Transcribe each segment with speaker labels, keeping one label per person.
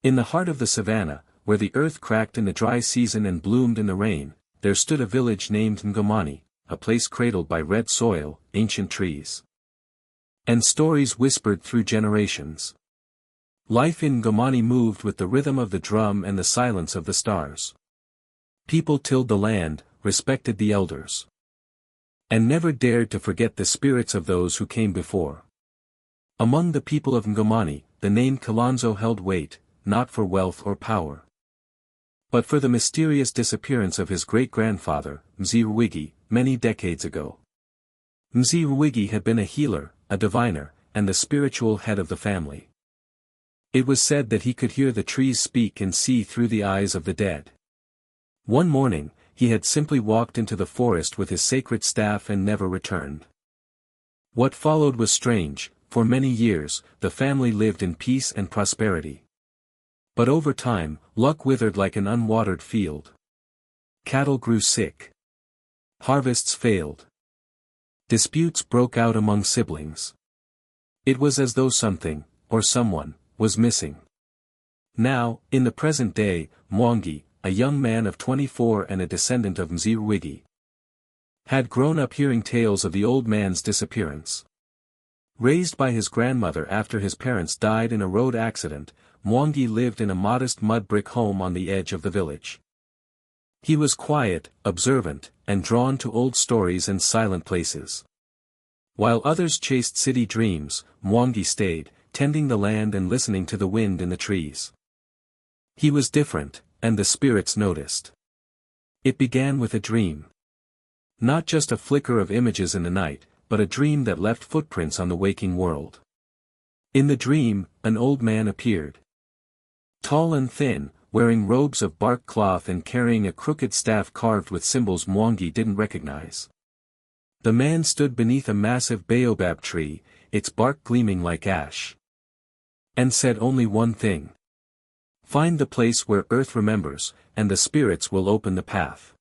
Speaker 1: In the heart of the savannah, where the earth cracked in the dry season and bloomed in the rain, there stood a village named Mwangi, a place cradled by red soil, ancient trees, and stories whispered through generations. Life in Mwangi moved with the rhythm of the drum and the silence of the stars. People tilled the land, respected the elders, and never dared to forget the spirits of those who came before. Among the people of Mwangi, the name Kalonzo held weight, not for wealth or power, but for the mysterious disappearance of his great-grandfather, Mwangi, many decades ago. Mwangi had been a healer, a diviner, and the spiritual head of the family. It was said that he could hear the trees speak and see through the eyes of the dead. One morning, he had simply walked into the forest with his sacred staff and never returned. What followed was strange. For many years, the family lived in peace and prosperity. But over time, luck withered like an unwatered field. Cattle grew sick. Harvests failed. Disputes broke out among siblings. It was as though something, or someone, was missing. Now, in the present day, Mwangi, a young man of 24 and a descendant of Mwangi, had grown up hearing tales of the old man's disappearance. Raised by his grandmother after his parents died in a road accident, Mwangi lived in a modest mud brick home on the edge of the village. He was quiet, observant, and drawn to old stories and silent places. While others chased city dreams, Mwangi stayed, tending the land and listening to the wind in the trees. He was different, and the spirits noticed. It began with a dream. Not just a flicker of images in the night, but a dream that left footprints on the waking world. In the dream, an old man appeared. Tall and thin, wearing robes of bark cloth and carrying a crooked staff carved with symbols Mwangi didn't recognize. The man stood beneath a massive baobab tree, its bark gleaming like ash, and said only one thing. Find the place where earth remembers, and the spirits will open the path.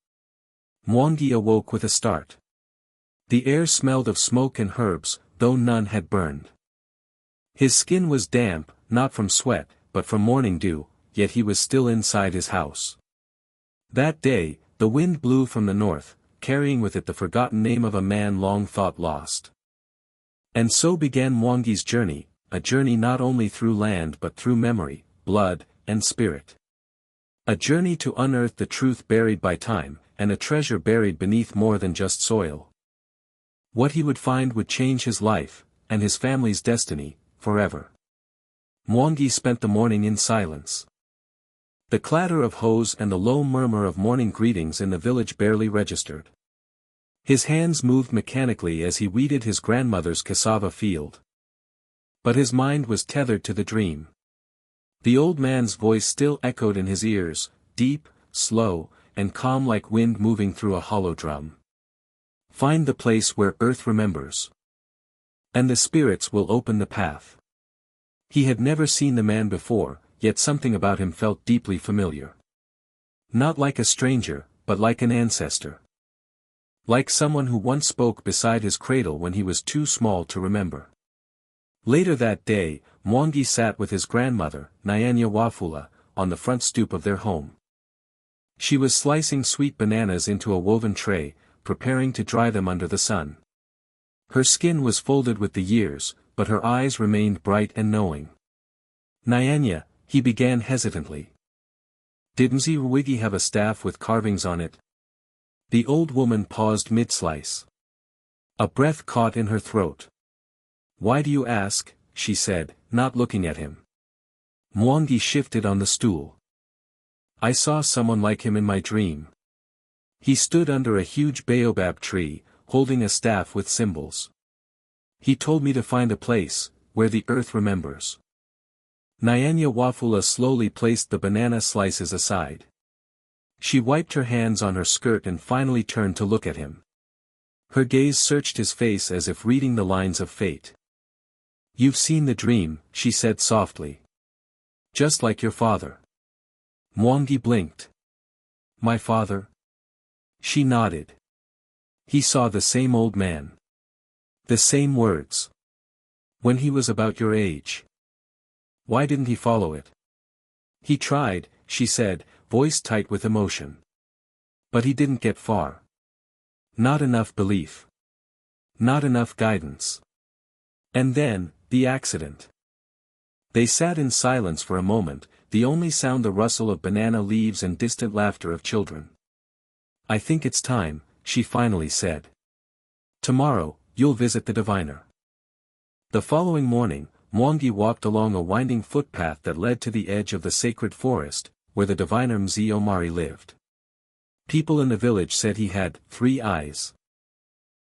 Speaker 1: Mwangi awoke with a start. The air smelled of smoke and herbs, though none had burned. His skin was damp, not from sweat, but from morning dew, yet he was still inside his house. That day, the wind blew from the north, carrying with it the forgotten name of a man long thought lost. And so began Mwangi's journey, a journey not only through land but through memory, blood, and spirit. A journey to unearth the truth buried by time, and a treasure buried beneath more than just soil. What he would find would change his life, and his family's destiny, forever. Mwangi spent the morning in silence. The clatter of hoes and the low murmur of morning greetings in the village barely registered. His hands moved mechanically as he weeded his grandmother's cassava field. But his mind was tethered to the dream. The old man's voice still echoed in his ears, deep, slow, and calm like wind moving through a hollow drum. Find the place where earth remembers, and the spirits will open the path. He had never seen the man before, yet something about him felt deeply familiar. Not like a stranger, but like an ancestor. Like someone who once spoke beside his cradle when he was too small to remember. Later that day, Mwangi sat with his grandmother, Nyanya Wafula, on the front stoop of their home. She was slicing sweet bananas into a woven tray, preparing to dry them under the sun. Her skin was folded with the years, but her eyes remained bright and knowing. Nyanya, he began hesitantly. Did Mwangi have a staff with carvings on it? The old woman paused mid-slice. A breath caught in her throat. Why do you ask? She said, not looking at him. Mwangi shifted on the stool. I saw someone like him in my dream. He stood under a huge baobab tree, holding a staff with symbols. He told me to find a place, where the earth remembers. Nyanya Wafula slowly placed the banana slices aside. She wiped her hands on her skirt and finally turned to look at him. Her gaze searched his face as if reading the lines of fate. You've seen the dream, she said softly. Just like your father. Mwangi blinked. My father? She nodded. He saw the same old man. The same words. When he was about your age. Why didn't he follow it? He tried, she said, voice tight with emotion. But he didn't get far. Not enough belief. Not enough guidance. And then, the accident. They sat in silence for a moment, the only sound the rustle of banana leaves and distant laughter of children. I think it's time, she finally said. Tomorrow, you'll visit the diviner. The following morning, Mwangi walked along a winding footpath that led to the edge of the sacred forest, where the diviner Mwangi lived. People in the village said he had 3 eyes.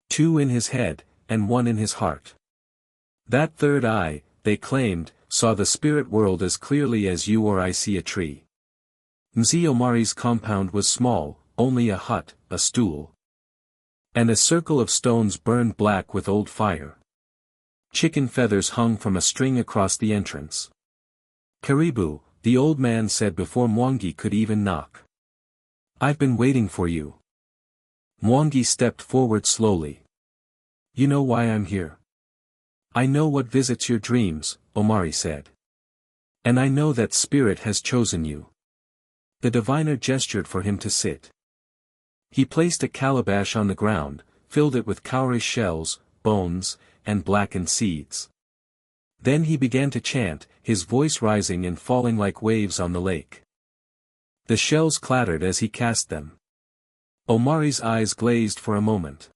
Speaker 1: 2 in his head, and 1 in his heart. That third eye, they claimed, saw the spirit world as clearly as you or I see a tree. Mwangi's compound was small, only a hut, a stool. And a circle of stones burned black with old fire. Chicken feathers hung from a string across the entrance. Karibu, the old man said before Mwangi could even knock. I've been waiting for you. Mwangi stepped forward slowly. You know why I'm here? I know what visits your dreams, Omari said. And I know that spirit has chosen you. The diviner gestured for him to sit. He placed a calabash on the ground, filled it with cowrie shells, bones, and blackened seeds. Then he began to chant, his voice rising and falling like waves on the lake. The shells clattered as he cast them. Omari's eyes glazed for a moment.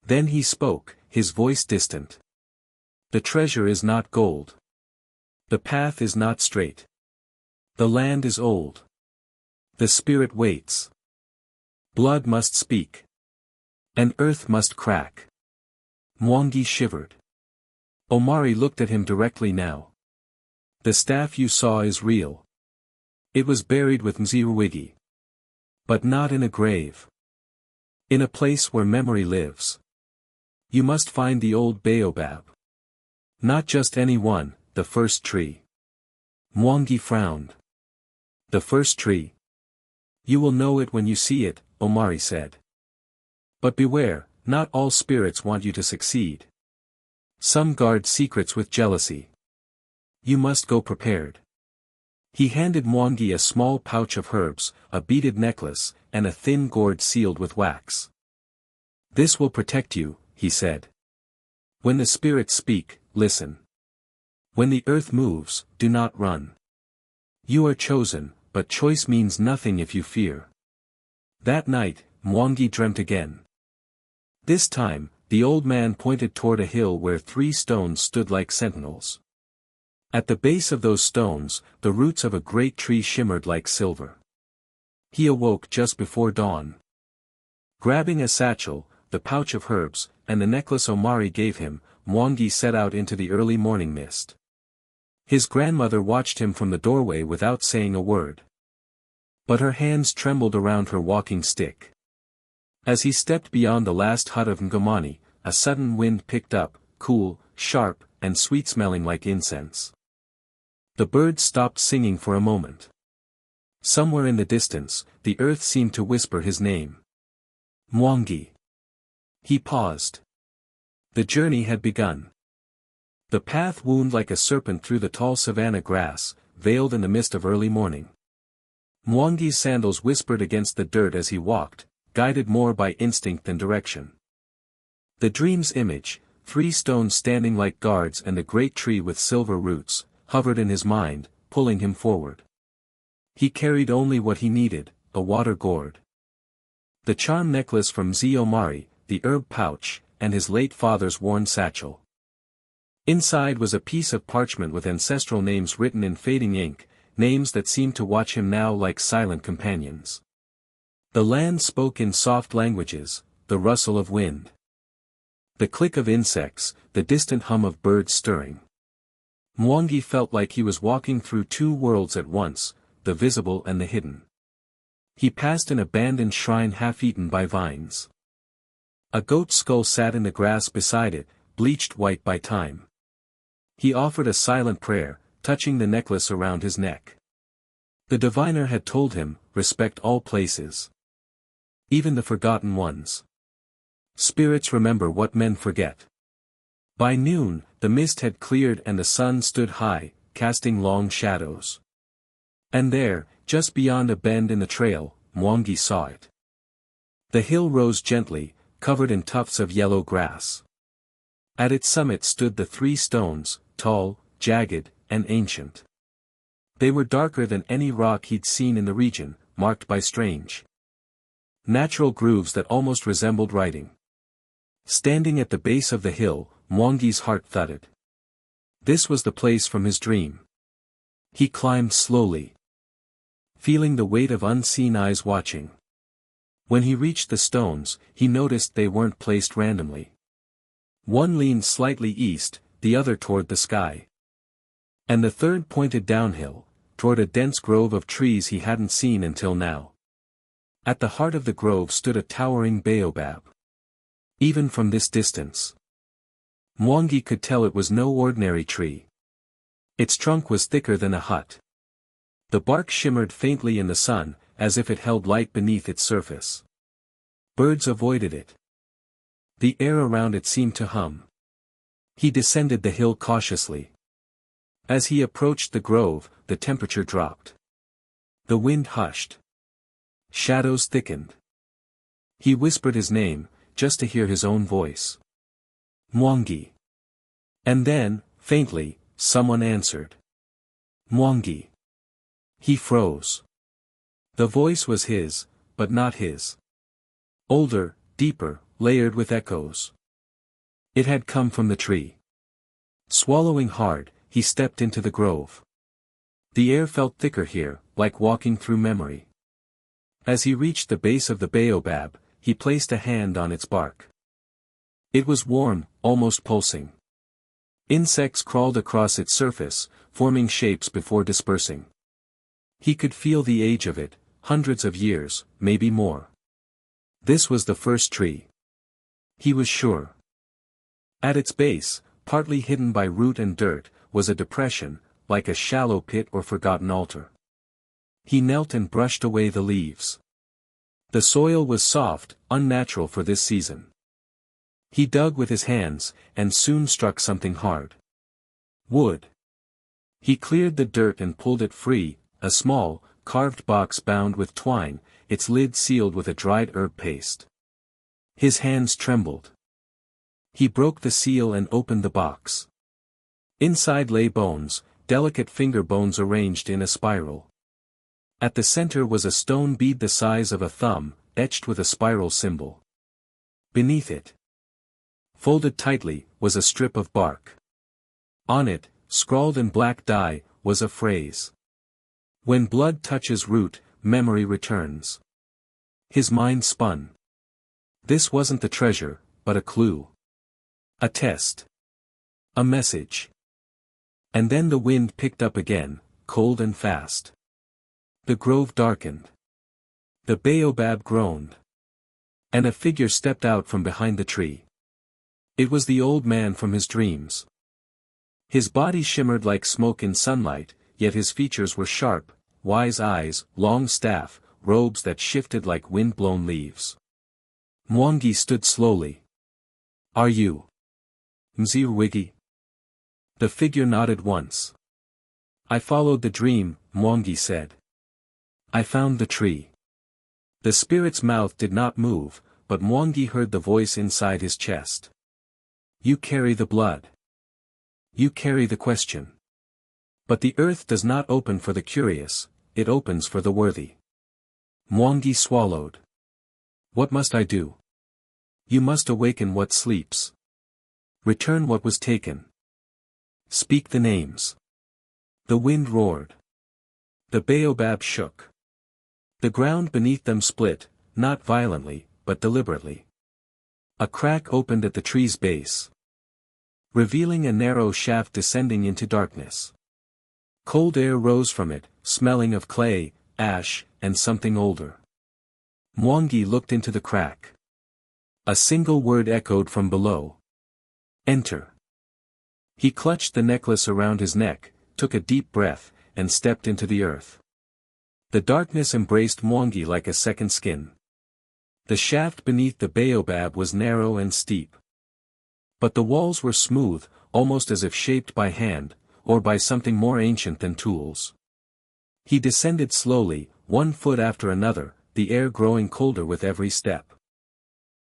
Speaker 1: Then he spoke, his voice distant. The treasure is not gold. The path is not straight. The land is old. The spirit waits. Blood must speak. And earth must crack. Mwangi shivered. Omari looked at him directly now. The staff you saw is real. It was buried with Mwangi. But not in a grave. In a place where memory lives. You must find the old baobab. Not just any one, the first tree. Mwangi frowned. The first tree. You will know it when you see it, Omari said. But beware, not all spirits want you to succeed. Some guard secrets with jealousy. You must go prepared. He handed Mwangi a small pouch of herbs, a beaded necklace, and a thin gourd sealed with wax. This will protect you, he said. When the spirits speak, listen. When the earth moves, do not run. You are chosen, but choice means nothing if you fear. That night, Mwangi dreamt again. This time, the old man pointed toward a hill where 3 stones stood like sentinels. At the base of those stones, the roots of a great tree shimmered like silver. He awoke just before dawn. Grabbing a satchel, the pouch of herbs, and the necklace Omari gave him, Mwangi set out into the early morning mist. His grandmother watched him from the doorway without saying a word. But her hands trembled around her walking stick. As he stepped beyond the last hut of Mwangi, a sudden wind picked up, cool, sharp, and sweet-smelling like incense. The birds stopped singing for a moment. Somewhere in the distance, the earth seemed to whisper his name. Mwangi. He paused. The journey had begun. The path wound like a serpent through the tall savanna grass, veiled in the mist of early morning. Mwangi's sandals whispered against the dirt as he walked, guided more by instinct than direction. The dream's image, 3 stones standing like guards and a great tree with silver roots, hovered in his mind, pulling him forward. He carried only what he needed, a water gourd. The charm necklace from Omari, the herb pouch, and his late father's worn satchel. Inside was a piece of parchment with ancestral names written in fading ink, names that seemed to watch him now like silent companions. The land spoke in soft languages, the rustle of wind. The click of insects, the distant hum of birds stirring. Mwangi felt like he was walking through 2 worlds at once, the visible and the hidden. He passed an abandoned shrine half-eaten by vines. A goat skull sat in the grass beside it, bleached white by time. He offered a silent prayer, touching the necklace around his neck. The diviner had told him, respect all places. Even the forgotten ones. Spirits remember what men forget. By noon, the mist had cleared and the sun stood high, casting long shadows. And there, just beyond a bend in the trail, Mwangi saw it. The hill rose gently, covered in tufts of yellow grass. At its summit stood the 3 stones, tall, jagged, and ancient. They were darker than any rock he'd seen in the region, marked by strange, natural grooves that almost resembled writing. Standing at the base of the hill, Mwangi's heart thudded. This was the place from his dream. He climbed slowly, feeling the weight of unseen eyes watching. When he reached the stones, he noticed they weren't placed randomly. One leaned slightly east, the other toward the sky. And the third pointed downhill, toward a dense grove of trees he hadn't seen until now. At the heart of the grove stood a towering baobab. Even from this distance, Mwangi could tell it was no ordinary tree. Its trunk was thicker than a hut. The bark shimmered faintly in the sun, as if it held light beneath its surface. Birds avoided it. The air around it seemed to hum. He descended the hill cautiously. As he approached the grove, the temperature dropped. The wind hushed. Shadows thickened. He whispered his name, just to hear his own voice. Mwangi. And then, faintly, someone answered. Mwangi. He froze. The voice was his, but not his. Older, deeper, layered with echoes. It had come from the tree. Swallowing hard, he stepped into the grove. The air felt thicker here, like walking through memory. As he reached the base of the baobab, he placed a hand on its bark. It was warm, almost pulsing. Insects crawled across its surface, forming shapes before dispersing. He could feel the age of it, hundreds of years, maybe more. This was the first tree. He was sure. At its base, partly hidden by root and dirt, was a depression, like a shallow pit or forgotten altar. He knelt and brushed away the leaves. The soil was soft, unnatural for this season. He dug with his hands, and soon struck something hard. Wood. He cleared the dirt and pulled it free, a small, carved box bound with twine, its lid sealed with a dried herb paste. His hands trembled. He broke the seal and opened the box. Inside lay bones, delicate finger bones arranged in a spiral. At the center was a stone bead the size of a thumb, etched with a spiral symbol. Beneath it, folded tightly, was a strip of bark. On it, scrawled in black dye, was a phrase. When blood touches root, memory returns. His mind spun. This wasn't the treasure, but a clue. A test. A message. And then the wind picked up again, cold and fast. The grove darkened. The baobab groaned. And a figure stepped out from behind the tree. It was the old man from his dreams. His body shimmered like smoke in sunlight, yet his features were sharp, wise eyes, long staff, robes that shifted like wind-blown leaves. Mwangi stood slowly. Are you Mwangi? The figure nodded once. I followed the dream, Mwangi said. I found the tree. The spirit's mouth did not move, but Mwangi heard the voice inside his chest. You carry the blood. You carry the question. But the earth does not open for the curious, it opens for the worthy. Mwangi swallowed. What must I do? You must awaken what sleeps. Return what was taken. Speak the names. The wind roared. The baobab shook. The ground beneath them split, not violently, but deliberately. A crack opened at the tree's base, revealing a narrow shaft descending into darkness. Cold air rose from it, smelling of clay, ash, and something older. Mwangi looked into the crack. A single word echoed from below. Enter. He clutched the necklace around his neck, took a deep breath, and stepped into the earth. The darkness embraced Mwangi like a second skin. The shaft beneath the baobab was narrow and steep. But the walls were smooth, almost as if shaped by hand, or by something more ancient than tools. He descended slowly, 1 foot after another, the air growing colder with every step.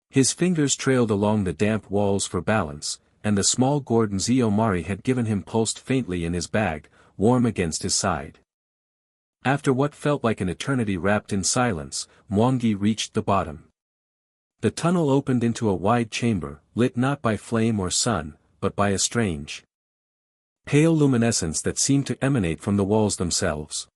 Speaker 1: His fingers trailed along the damp walls for balance, and the small gourd Mziomari had given him pulsed faintly in his bag, warm against his side. After what felt like an eternity wrapped in silence, Mwangi reached the bottom. The tunnel opened into a wide chamber, lit not by flame or sun, but by a strange, pale luminescence that seemed to emanate from the walls themselves.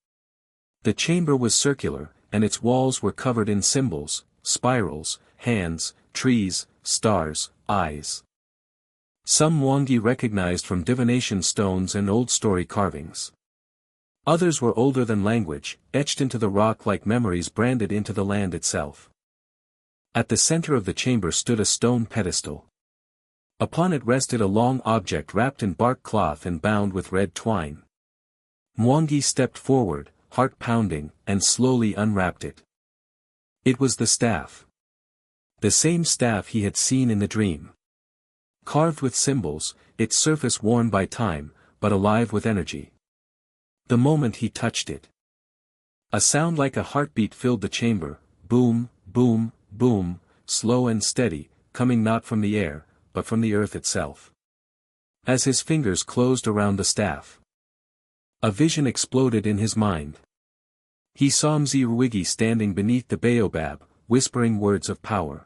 Speaker 1: The chamber was circular, and its walls were covered in symbols, spirals, hands, trees, stars, eyes. Some Mwangi recognized from divination stones and old story carvings. Others were older than language, etched into the rock like memories branded into the land itself. At the center of the chamber stood a stone pedestal. Upon it rested a long object wrapped in bark cloth and bound with red twine. Mwangi stepped forward, heart pounding, and slowly unwrapped it. It was the staff. The same staff he had seen in the dream. Carved with symbols, its surface worn by time, but alive with energy. The moment he touched it, a sound like a heartbeat filled the chamber, boom, boom, boom, slow and steady, coming not from the air, but from the earth itself. As his fingers closed around the staff, a vision exploded in his mind. He saw Mziwigi standing beneath the baobab, whispering words of power.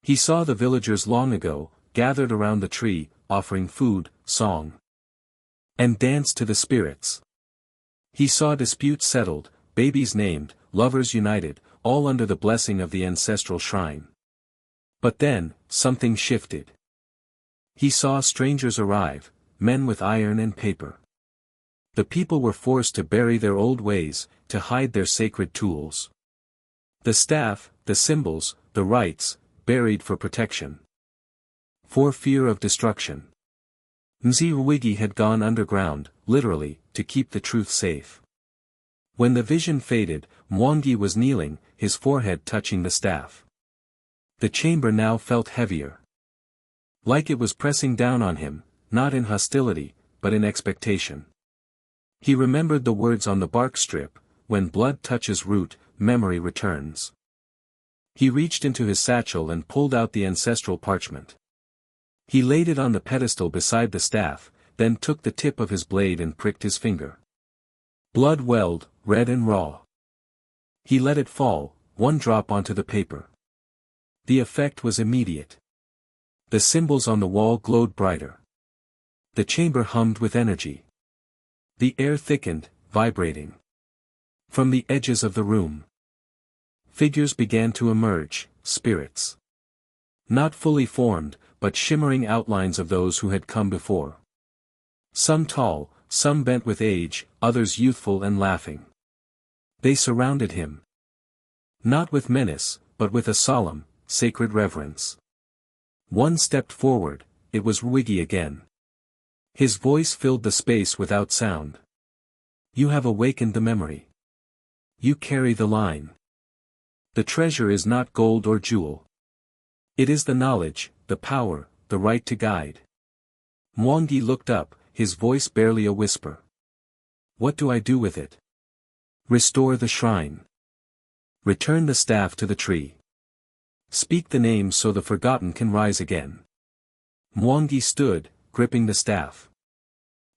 Speaker 1: He saw the villagers long ago, gathered around the tree, offering food, song, and dance to the spirits. He saw disputes settled, babies named, lovers united, all under the blessing of the ancestral shrine. But then, something shifted. He saw strangers arrive, men with iron and paper. The people were forced to bury their old ways, to hide their sacred tools. The staff, the symbols, the rites, buried for protection. For fear of destruction. Mziwigi had gone underground, literally, to keep the truth safe. When the vision faded, Mwangi was kneeling, his forehead touching the staff. The chamber now felt heavier. Like it was pressing down on him, not in hostility, but in expectation. He remembered the words on the bark strip, when blood touches root, memory returns. He reached into his satchel and pulled out the ancestral parchment. He laid it on the pedestal beside the staff, then took the tip of his blade and pricked his finger. Blood welled, red and raw. He let it fall, one drop onto the paper. The effect was immediate. The symbols on the wall glowed brighter. The chamber hummed with energy. The air thickened, vibrating. From the edges of the room, figures began to emerge, spirits. Not fully formed, but shimmering outlines of those who had come before. Some tall, some bent with age, others youthful and laughing. They surrounded him. Not with menace, but with a solemn, sacred reverence. One stepped forward, it was Wigi again. His voice filled the space without sound. You have awakened the memory. You carry the line. The treasure is not gold or jewel. It is the knowledge, the power, the right to guide. Mwangi looked up, his voice barely a whisper. What do I do with it? Restore the shrine. Return the staff to the tree. Speak the name so the forgotten can rise again. Mwangi stood, gripping the staff.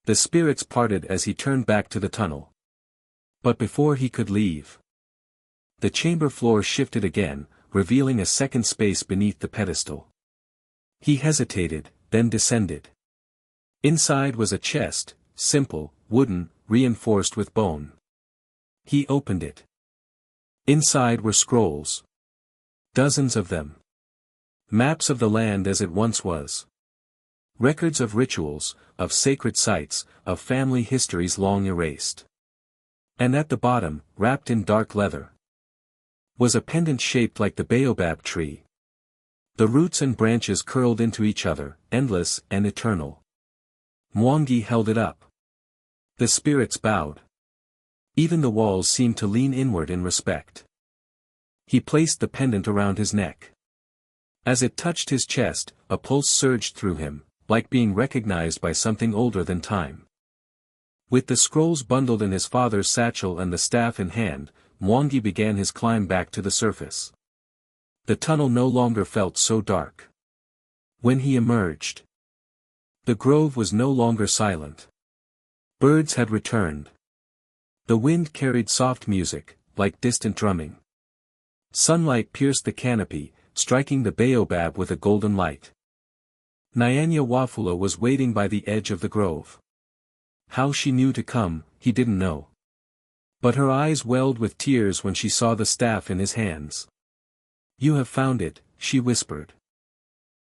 Speaker 1: The spirits parted as he turned back to the tunnel. But before he could leave, the chamber floor shifted again, revealing a second space beneath the pedestal. He hesitated, then descended. Inside was a chest, simple, wooden, reinforced with bone. He opened it. Inside were scrolls. Dozens of them. Maps of the land as it once was. Records of rituals, of sacred sites, of family histories long erased. And at the bottom, wrapped in dark leather, was a pendant shaped like the baobab tree. The roots and branches curled into each other, endless and eternal. Mwangi held it up. The spirits bowed. Even the walls seemed to lean inward in respect. He placed the pendant around his neck. As it touched his chest, a pulse surged through him, like being recognized by something older than time. With the scrolls bundled in his father's satchel and the staff in hand, Mwangi began his climb back to the surface. The tunnel no longer felt so dark. When he emerged, the grove was no longer silent. Birds had returned. The wind carried soft music, like distant drumming. Sunlight pierced the canopy, striking the baobab with a golden light. Nyanya Wafula was waiting by the edge of the grove. How she knew to come, he didn't know. But her eyes welled with tears when she saw the staff in his hands. "You have found it," she whispered.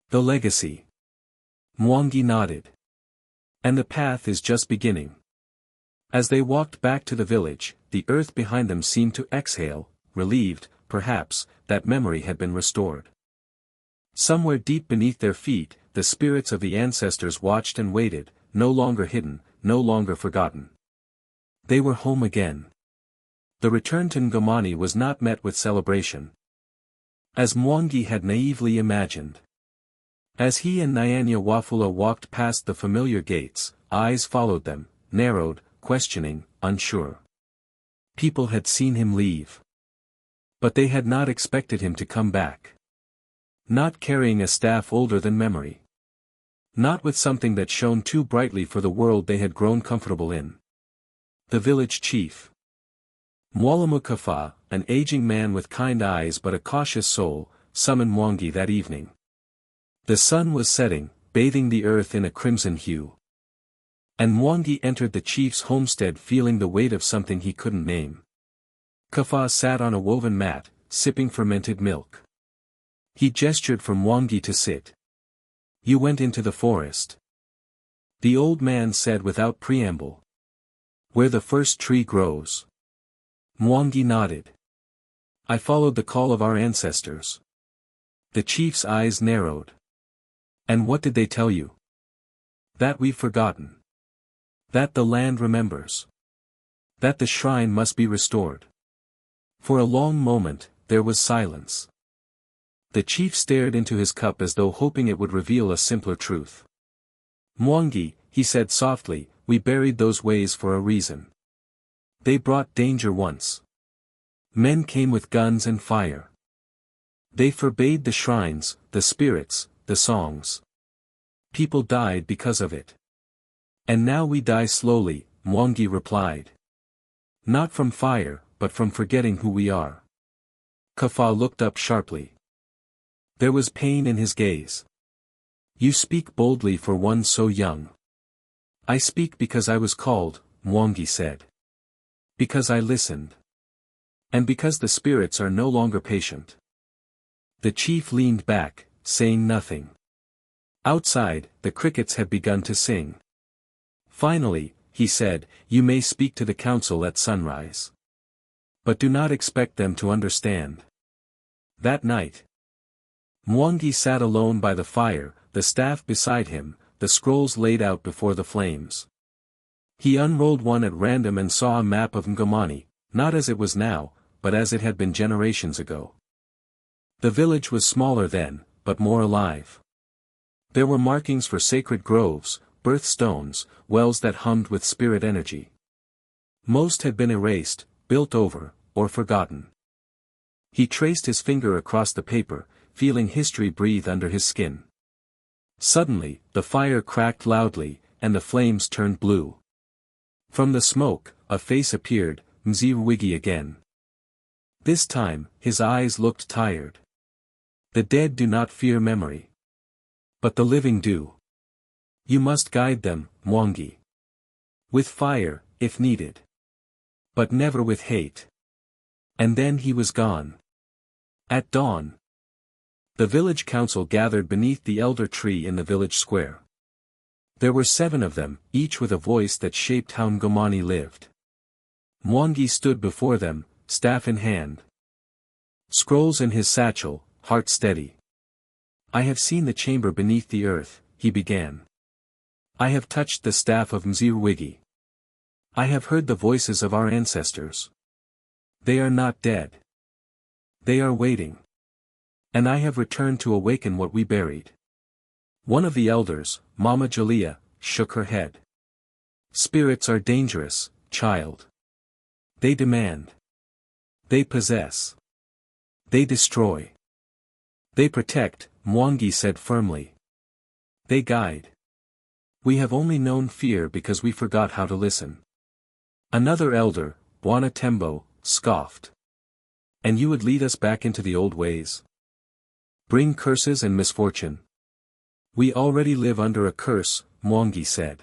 Speaker 1: "The legacy." Mwangi nodded. "And the path is just beginning." As they walked back to the village, the earth behind them seemed to exhale, relieved, perhaps, that memory had been restored. Somewhere deep beneath their feet, the spirits of the ancestors watched and waited, no longer hidden, no longer forgotten. They were home again. The return to Ngomani was not met with celebration, as Mwangi had naively imagined. As he and Nyanya Wafula walked past the familiar gates, eyes followed them, narrowed, questioning, unsure. People had seen him leave, but they had not expected him to come back. Not carrying a staff older than memory. Not with something that shone too brightly for the world they had grown comfortable in. The village chief, Mwalimu Kafa, an aging man with kind eyes but a cautious soul, summoned Mwangi that evening. The sun was setting, bathing the earth in a crimson hue. And Mwangi entered the chief's homestead feeling the weight of something he couldn't name. Kafa sat on a woven mat, sipping fermented milk. He gestured for Mwangi to sit. "You went into the forest," the old man said without preamble. "Where the first tree grows." Mwangi nodded. "I followed the call of our ancestors." The chief's eyes narrowed. "And what did they tell you?" "That we've forgotten. That the land remembers. That the shrine must be restored." For a long moment, there was silence. The chief stared into his cup as though hoping it would reveal a simpler truth. "Mwangi," he said softly, "we buried those ways for a reason. They brought danger once. Men came with guns and fire. They forbade the shrines, the spirits, the songs. People died because of it. And now we die slowly," Mwangi replied. "Not from fire, but from forgetting who we are." Kafa looked up sharply. There was pain in his gaze. "You speak boldly for one so young." "I speak because I was called," Mwangi said. "Because I listened. And because the spirits are no longer patient." The chief leaned back, saying nothing. Outside, the crickets had begun to sing. Finally, he said, "You may speak to the council at sunrise. But do not expect them to understand." That night, Mwangi sat alone by the fire, the staff beside him, the scrolls laid out before the flames. He unrolled one at random and saw a map of Ngomani, not as it was now, but as it had been generations ago. The village was smaller then, but more alive. There were markings for sacred groves, birthstones, wells that hummed with spirit energy. Most had been erased, built over, or forgotten. He traced his finger across the paper, feeling history breathe under his skin. Suddenly, the fire cracked loudly, and the flames turned blue. From the smoke, a face appeared, Mwangi again. This time, his eyes looked tired. "The dead do not fear memory. But the living do. You must guide them, Mwangi. With fire, if needed. But never with hate." And then he was gone. At dawn, the village council gathered beneath the elder tree in the village square. There were 7 of them, each with a voice that shaped how Ngomani lived. Mwangi stood before them, staff in hand. Scrolls in his satchel, heart steady. "I have seen the chamber beneath the earth," he began. "I have touched the staff of Mwangi. I have heard the voices of our ancestors. They are not dead. They are waiting. And I have returned to awaken what we buried." One of the elders, Mama Jalea, shook her head. Spirits are dangerous, child. They demand. They possess. They destroy. They protect, Mwangi said firmly. They guide. We have only known fear because we forgot how to listen. Another elder, Bwana Tembo, scoffed. And you would lead us back into the old ways? Bring curses and misfortune. We already live under a curse, Mwangi said.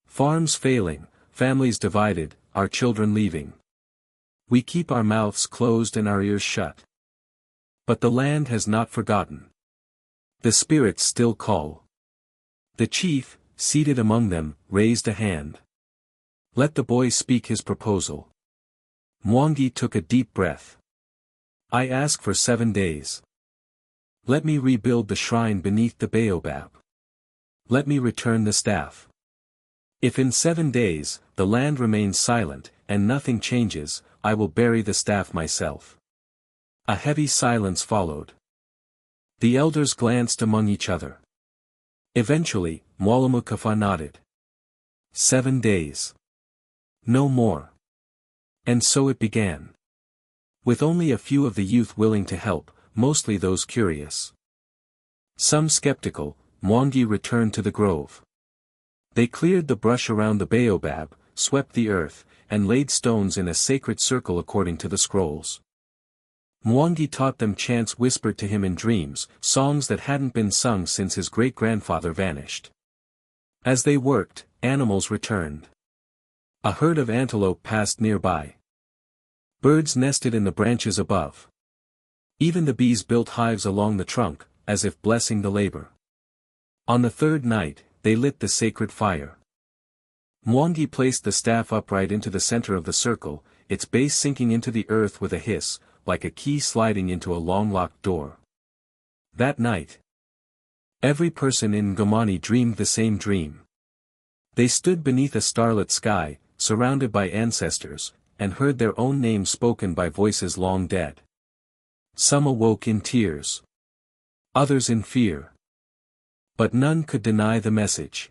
Speaker 1: Farms failing, families divided, our children leaving. We keep our mouths closed and our ears shut. But the land has not forgotten. The spirits still call. The chief, seated among them, raised a hand. Let the boy speak his proposal. Mwangi took a deep breath. I ask for 7 days. Let me rebuild the shrine beneath the baobab. Let me return the staff. If in 7 days, the land remains silent, and nothing changes, I will bury the staff myself. A heavy silence followed. The elders glanced among each other. Eventually, Mwalamukafa nodded. 7 days. No more. And so it began. With only a few of the youth willing to help, mostly those curious. Some skeptical, Mwangi returned to the grove. They cleared the brush around the baobab, swept the earth, and laid stones in a sacred circle according to the scrolls. Mwangi taught them chants whispered to him in dreams, songs that hadn't been sung since his great-grandfather vanished. As they worked, animals returned. A herd of antelope passed nearby. Birds nested in the branches above. Even the bees built hives along the trunk, as if blessing the labor. On the 3rd night, they lit the sacred fire. Mwangi placed the staff upright into the center of the circle, its base sinking into the earth with a hiss, like a key sliding into a long-locked door. That night, every person in Ngomani dreamed the same dream. They stood beneath a starlit sky, surrounded by ancestors, and heard their own names spoken by voices long dead. Some awoke in tears. Others in fear. But none could deny the message.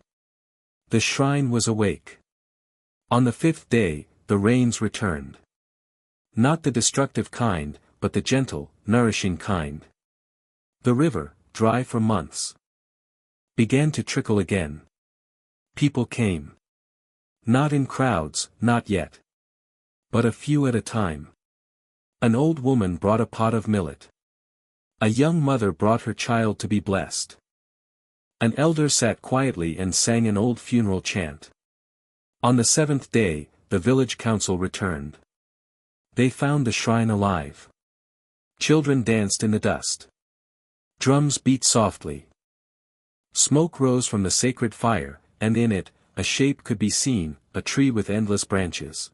Speaker 1: The shrine was awake. On the 5th day, the rains returned. Not the destructive kind, but the gentle, nourishing kind. The river, dry for months, began to trickle again. People came. Not in crowds, not yet. But a few at a time. An old woman brought a pot of millet. A young mother brought her child to be blessed. An elder sat quietly and sang an old funeral chant. On the 7th day, the village council returned. They found the shrine alive. Children danced in the dust. Drums beat softly. Smoke rose from the sacred fire, and in it, a shape could be seen, a tree with endless branches.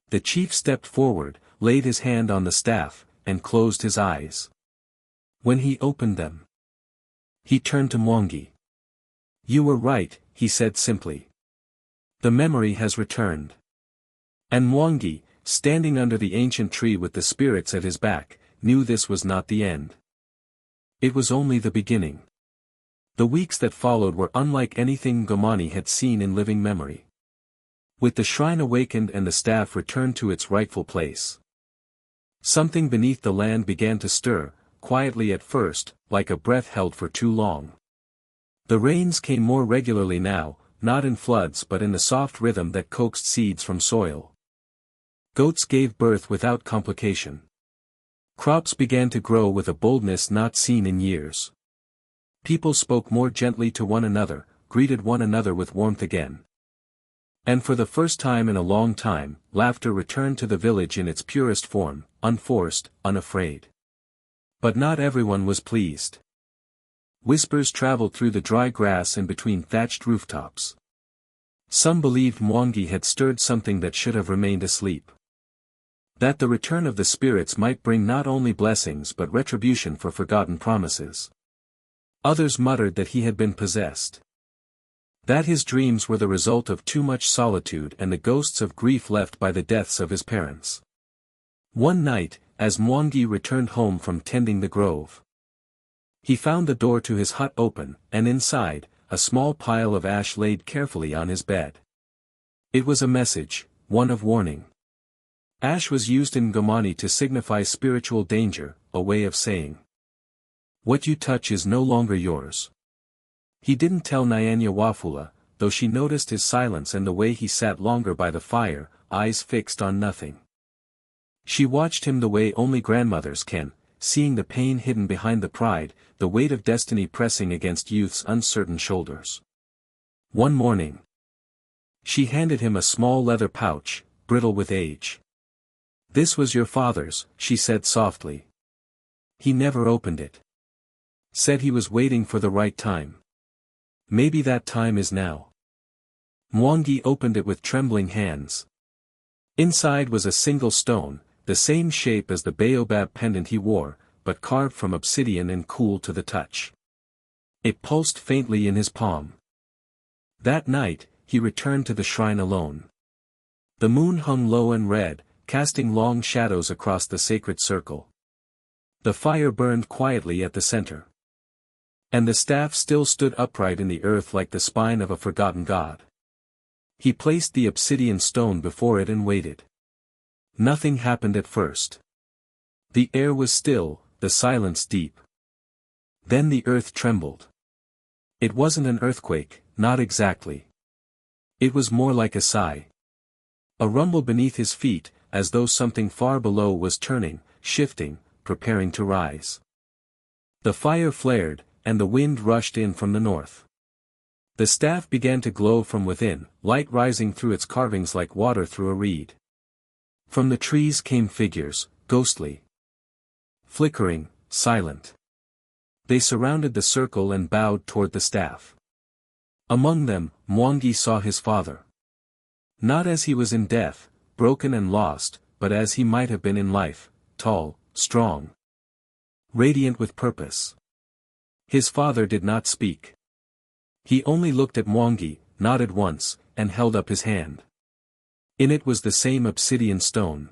Speaker 1: The chief stepped forward, laid his hand on the staff, and closed his eyes. When he opened them, he turned to Mwangi. You were right, he said simply. The memory has returned. And Mwangi, standing under the ancient tree with the spirits at his back, knew this was not the end. It was only the beginning. The weeks that followed were unlike anything Ngomani had seen in living memory. With the shrine awakened and the staff returned to its rightful place, something beneath the land began to stir, quietly at first, like a breath held for too long. The rains came more regularly now, not in floods but in the soft rhythm that coaxed seeds from soil. Goats gave birth without complication. Crops began to grow with a boldness not seen in years. People spoke more gently to one another, greeted one another with warmth again. And for the first time in a long time, laughter returned to the village in its purest form, unforced, unafraid. But not everyone was pleased. Whispers traveled through the dry grass and between thatched rooftops. Some believed Mwangi had stirred something that should have remained asleep. That the return of the spirits might bring not only blessings but retribution for forgotten promises. Others muttered that he had been possessed. That his dreams were the result of too much solitude and the ghosts of grief left by the deaths of his parents. One night, as Mwangi returned home from tending the grove, he found the door to his hut open, and inside, a small pile of ash laid carefully on his bed. It was a message, one of warning. Ash was used in Ngomani to signify spiritual danger, a way of saying, what you touch is no longer yours. He didn't tell Nyanya Wafula, though she noticed his silence and the way he sat longer by the fire, eyes fixed on nothing. She watched him the way only grandmothers can, seeing the pain hidden behind the pride, the weight of destiny pressing against youth's uncertain shoulders. One morning, she handed him a small leather pouch, brittle with age. This was your father's, she said softly. He never opened it. Said he was waiting for the right time. Maybe that time is now. Mwangi opened it with trembling hands. Inside was a single stone, the same shape as the baobab pendant he wore, but carved from obsidian and cool to the touch. It pulsed faintly in his palm. That night, he returned to the shrine alone. The moon hung low and red, casting long shadows across the sacred circle. The fire burned quietly at the center. And the staff still stood upright in the earth like the spine of a forgotten god. He placed the obsidian stone before it and waited. Nothing happened at first. The air was still, the silence deep. Then the earth trembled. It wasn't an earthquake, not exactly. It was more like a sigh. A rumble beneath his feet, as though something far below was turning, shifting, preparing to rise. The fire flared, and the wind rushed in from the north. The staff began to glow from within, light rising through its carvings like water through a reed. From the trees came figures, ghostly. Flickering, silent. They surrounded the circle and bowed toward the staff. Among them, Mwangi saw his father. Not as he was in death, broken and lost, but as he might have been in life, tall, strong. Radiant with purpose. His father did not speak. He only looked at Mwangi, nodded once, and held up his hand. In it was the same obsidian stone.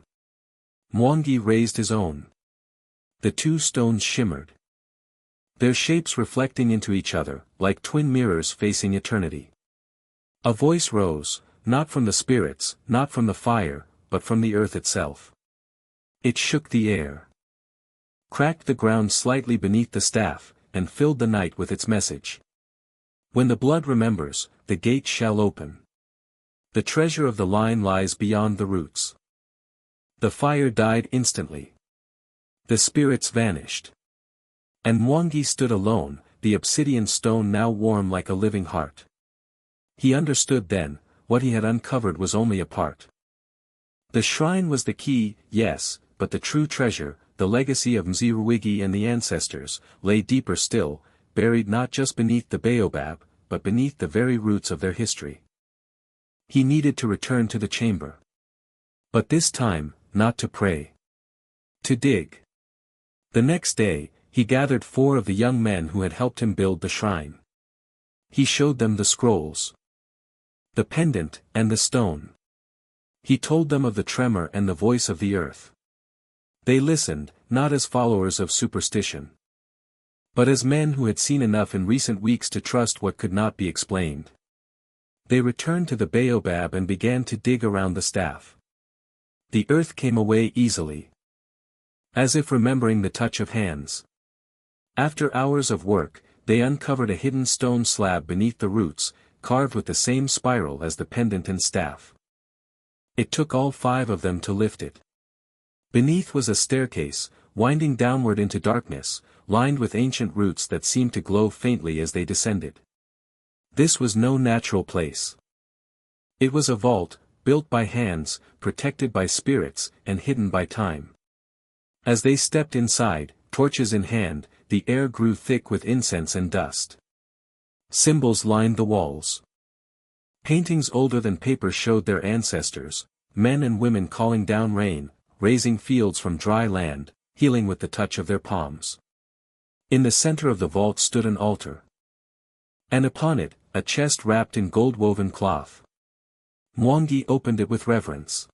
Speaker 1: Mwangi raised his own. The two stones shimmered. Their shapes reflecting into each other, like twin mirrors facing eternity. A voice rose, not from the spirits, not from the fire, but from the earth itself. It shook the air. Cracked the ground slightly beneath the staff, and filled the night with its message. When the blood remembers, the gate shall open. The treasure of the line lies beyond the roots. The fire died instantly. The spirits vanished. And Mwangi stood alone, the obsidian stone now warm like a living heart. He understood then, what he had uncovered was only a part. The shrine was the key, yes, but the true treasure, the legacy of Mwangi and the ancestors, lay deeper still, buried not just beneath the baobab, but beneath the very roots of their history. He needed to return to the chamber. But this time, not to pray. To dig. The next day, he gathered 4 of the young men who had helped him build the shrine. He showed them the scrolls, the pendant, and the stone. He told them of the tremor and the voice of the earth. They listened, not as followers of superstition, but as men who had seen enough in recent weeks to trust what could not be explained. They returned to the baobab and began to dig around the staff. The earth came away easily, as if remembering the touch of hands. After hours of work, they uncovered a hidden stone slab beneath the roots, carved with the same spiral as the pendant and staff. It took all 5 of them to lift it. Beneath was a staircase, winding downward into darkness, lined with ancient roots that seemed to glow faintly as they descended. This was no natural place. It was a vault, built by hands, protected by spirits, and hidden by time. As they stepped inside, torches in hand, the air grew thick with incense and dust. Symbols lined the walls. Paintings older than paper showed their ancestors, men and women calling down rain, raising fields from dry land, healing with the touch of their palms. In the center of the vault stood an altar. And upon it, a chest wrapped in gold-woven cloth. Mwangi opened it with reverence.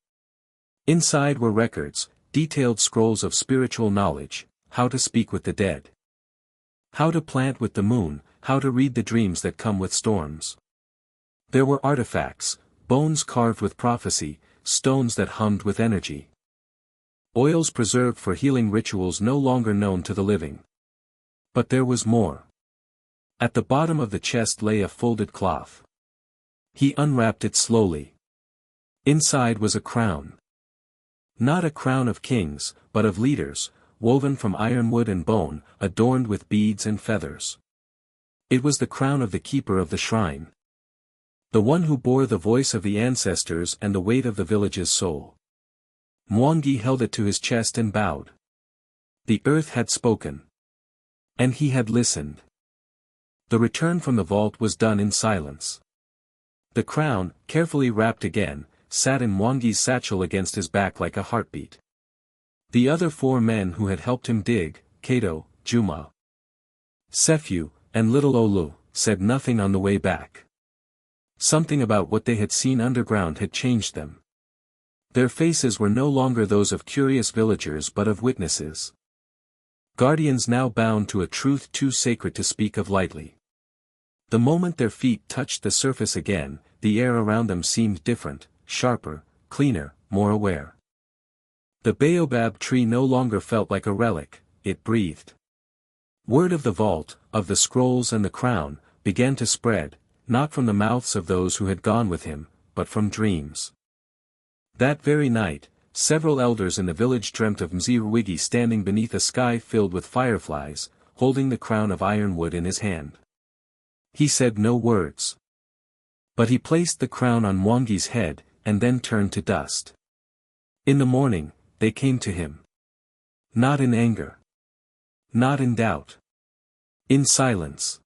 Speaker 1: Inside were records, detailed scrolls of spiritual knowledge, how to speak with the dead, how to plant with the moon, how to read the dreams that come with storms. There were artifacts, bones carved with prophecy, stones that hummed with energy. Oils preserved for healing rituals no longer known to the living. But there was more. At the bottom of the chest lay a folded cloth. He unwrapped it slowly. Inside was a crown. Not a crown of kings, but of leaders, woven from ironwood and bone, adorned with beads and feathers. It was the crown of the keeper of the shrine. The one who bore the voice of the ancestors and the weight of the village's soul. Mwangi held it to his chest and bowed. The earth had spoken. And he had listened. The return from the vault was done in silence. The crown, carefully wrapped again, sat in Mwangi's satchel against his back like a heartbeat. The other 4 men who had helped him dig, Kato, Juma, Sephu, and little Olu, said nothing on the way back. Something about what they had seen underground had changed them. Their faces were no longer those of curious villagers but of witnesses. Guardians now bound to a truth too sacred to speak of lightly. The moment their feet touched the surface again, the air around them seemed different, sharper, cleaner, more aware. The baobab tree no longer felt like a relic, it breathed. Word of the vault, of the scrolls and the crown, began to spread, not from the mouths of those who had gone with him, but from dreams. That very night, several elders in the village dreamt of Mwangi standing beneath a sky filled with fireflies, holding the crown of ironwood in his hand. He said no words. But he placed the crown on Mwangi's head, and then turned to dust. In the morning, they came to him. Not in anger. Not in doubt. In silence.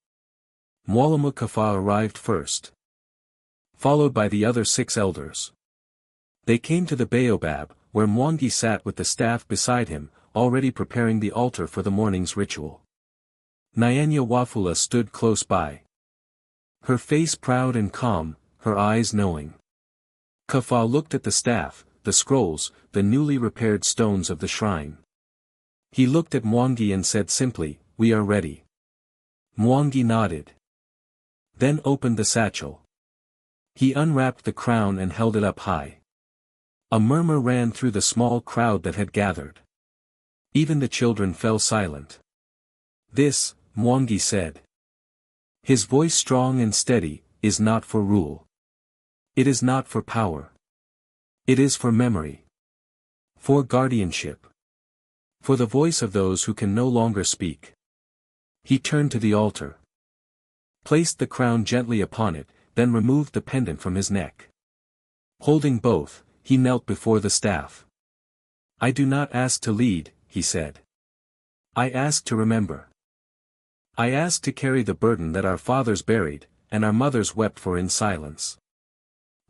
Speaker 1: Mwalimu Kafa arrived first. Followed by the other 6 elders. They came to the baobab, where Mwangi sat with the staff beside him, already preparing the altar for the morning's ritual. Nyanya Wafula stood close by. Her face proud and calm, her eyes knowing. Kafa looked at the staff, the scrolls, the newly repaired stones of the shrine. He looked at Mwangi and said simply, "We are ready." Mwangi nodded. Then opened the satchel. He unwrapped the crown and held it up high. A murmur ran through the small crowd that had gathered. Even the children fell silent. "This," Mwangi said, his voice strong and steady, "is not for rule. It is not for power. It is for memory. For guardianship. For the voice of those who can no longer speak." He turned to the altar. Placed the crown gently upon it, then removed the pendant from his neck. Holding both, he knelt before the staff. "I do not ask to lead," he said. "I ask to remember. I ask to carry the burden that our fathers buried, and our mothers wept for in silence.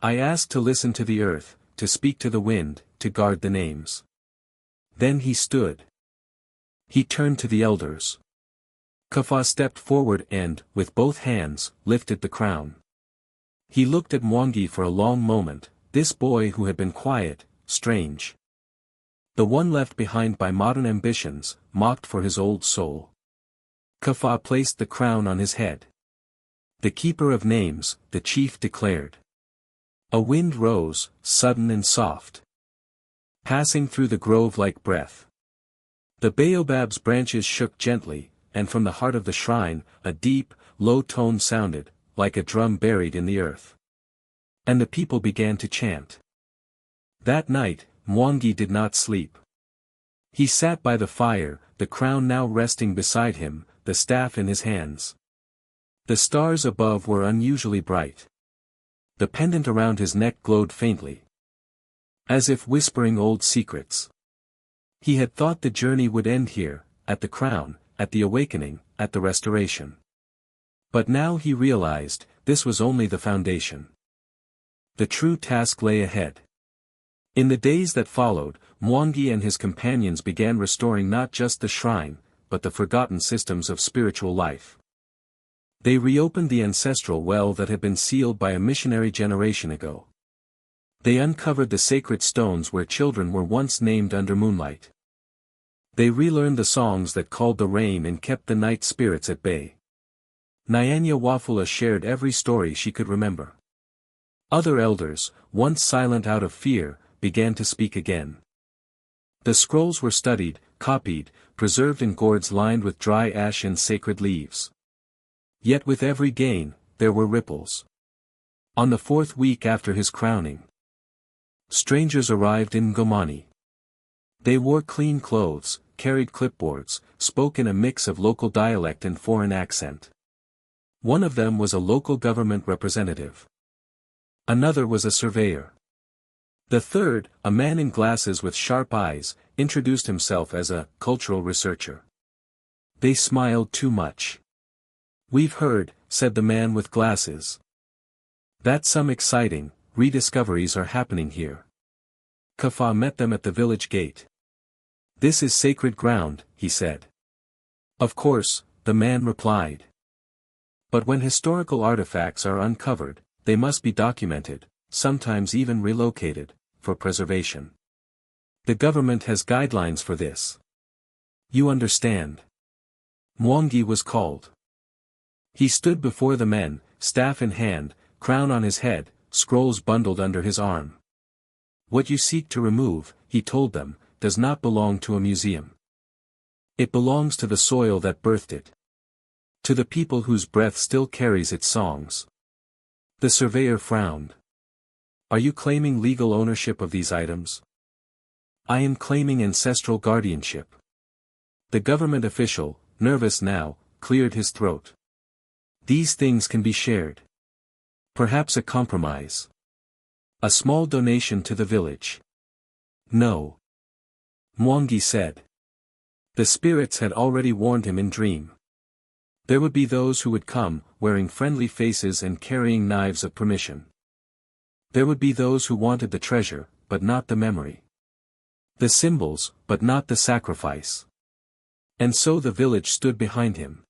Speaker 1: I ask to listen to the earth, to speak to the wind, to guard the names." Then he stood. He turned to the elders. Kafa stepped forward and, with both hands, lifted the crown. He looked at Mwangi for a long moment, this boy who had been quiet, strange. The one left behind by modern ambitions, mocked for his old soul. Kafa placed the crown on his head. "The keeper of names," the chief declared. A wind rose, sudden and soft, passing through the grove like breath. The baobab's branches shook gently, and from the heart of the shrine, a deep, low tone sounded, like a drum buried in the earth. And the people began to chant. That night, Mwangi did not sleep. He sat by the fire, the crown now resting beside him, the staff in his hands. The stars above were unusually bright. The pendant around his neck glowed faintly, as if whispering old secrets. He had thought the journey would end here, at the crown, at the awakening, at the restoration. But now he realized, this was only the foundation. The true task lay ahead. In the days that followed, Mwangi and his companions began restoring not just the shrine, but the forgotten systems of spiritual life. They reopened the ancestral well that had been sealed by a missionary generation ago. They uncovered the sacred stones where children were once named under moonlight. They relearned the songs that called the rain and kept the night spirits at bay. Nyanya Wafula shared every story she could remember. Other elders, once silent out of fear, began to speak again. The scrolls were studied, copied, preserved in gourds lined with dry ash and sacred leaves. Yet with every gain, there were ripples. On the 4th week after his crowning, strangers arrived in Mwangi. They wore clean clothes, carried clipboards, spoke in a mix of local dialect and foreign accent. One of them was a local government representative. Another was a surveyor. The third, a man in glasses with sharp eyes, introduced himself as a cultural researcher. They smiled too much. "We've heard," said the man with glasses, "that some exciting rediscoveries are happening here." Kafa met them at the village gate. "This is sacred ground," he said. "Of course," the man replied. "But when historical artifacts are uncovered, they must be documented, sometimes even relocated, for preservation. The government has guidelines for this. You understand." Mwangi was called. He stood before the men, staff in hand, crown on his head, scrolls bundled under his arm. "What you seek to remove," he told them, "does not belong to a museum. It belongs to the soil that birthed it. To the people whose breath still carries its songs." The surveyor frowned. "Are you claiming legal ownership of these items?" "I am claiming ancestral guardianship." The government official, nervous now, cleared his throat. "These things can be shared. Perhaps a compromise. A small donation to the village." "No," Mwangi said. The spirits had already warned him in dream. There would be those who would come, wearing friendly faces and carrying knives of permission. There would be those who wanted the treasure, but not the memory. The symbols, but not the sacrifice. And so the village stood behind him.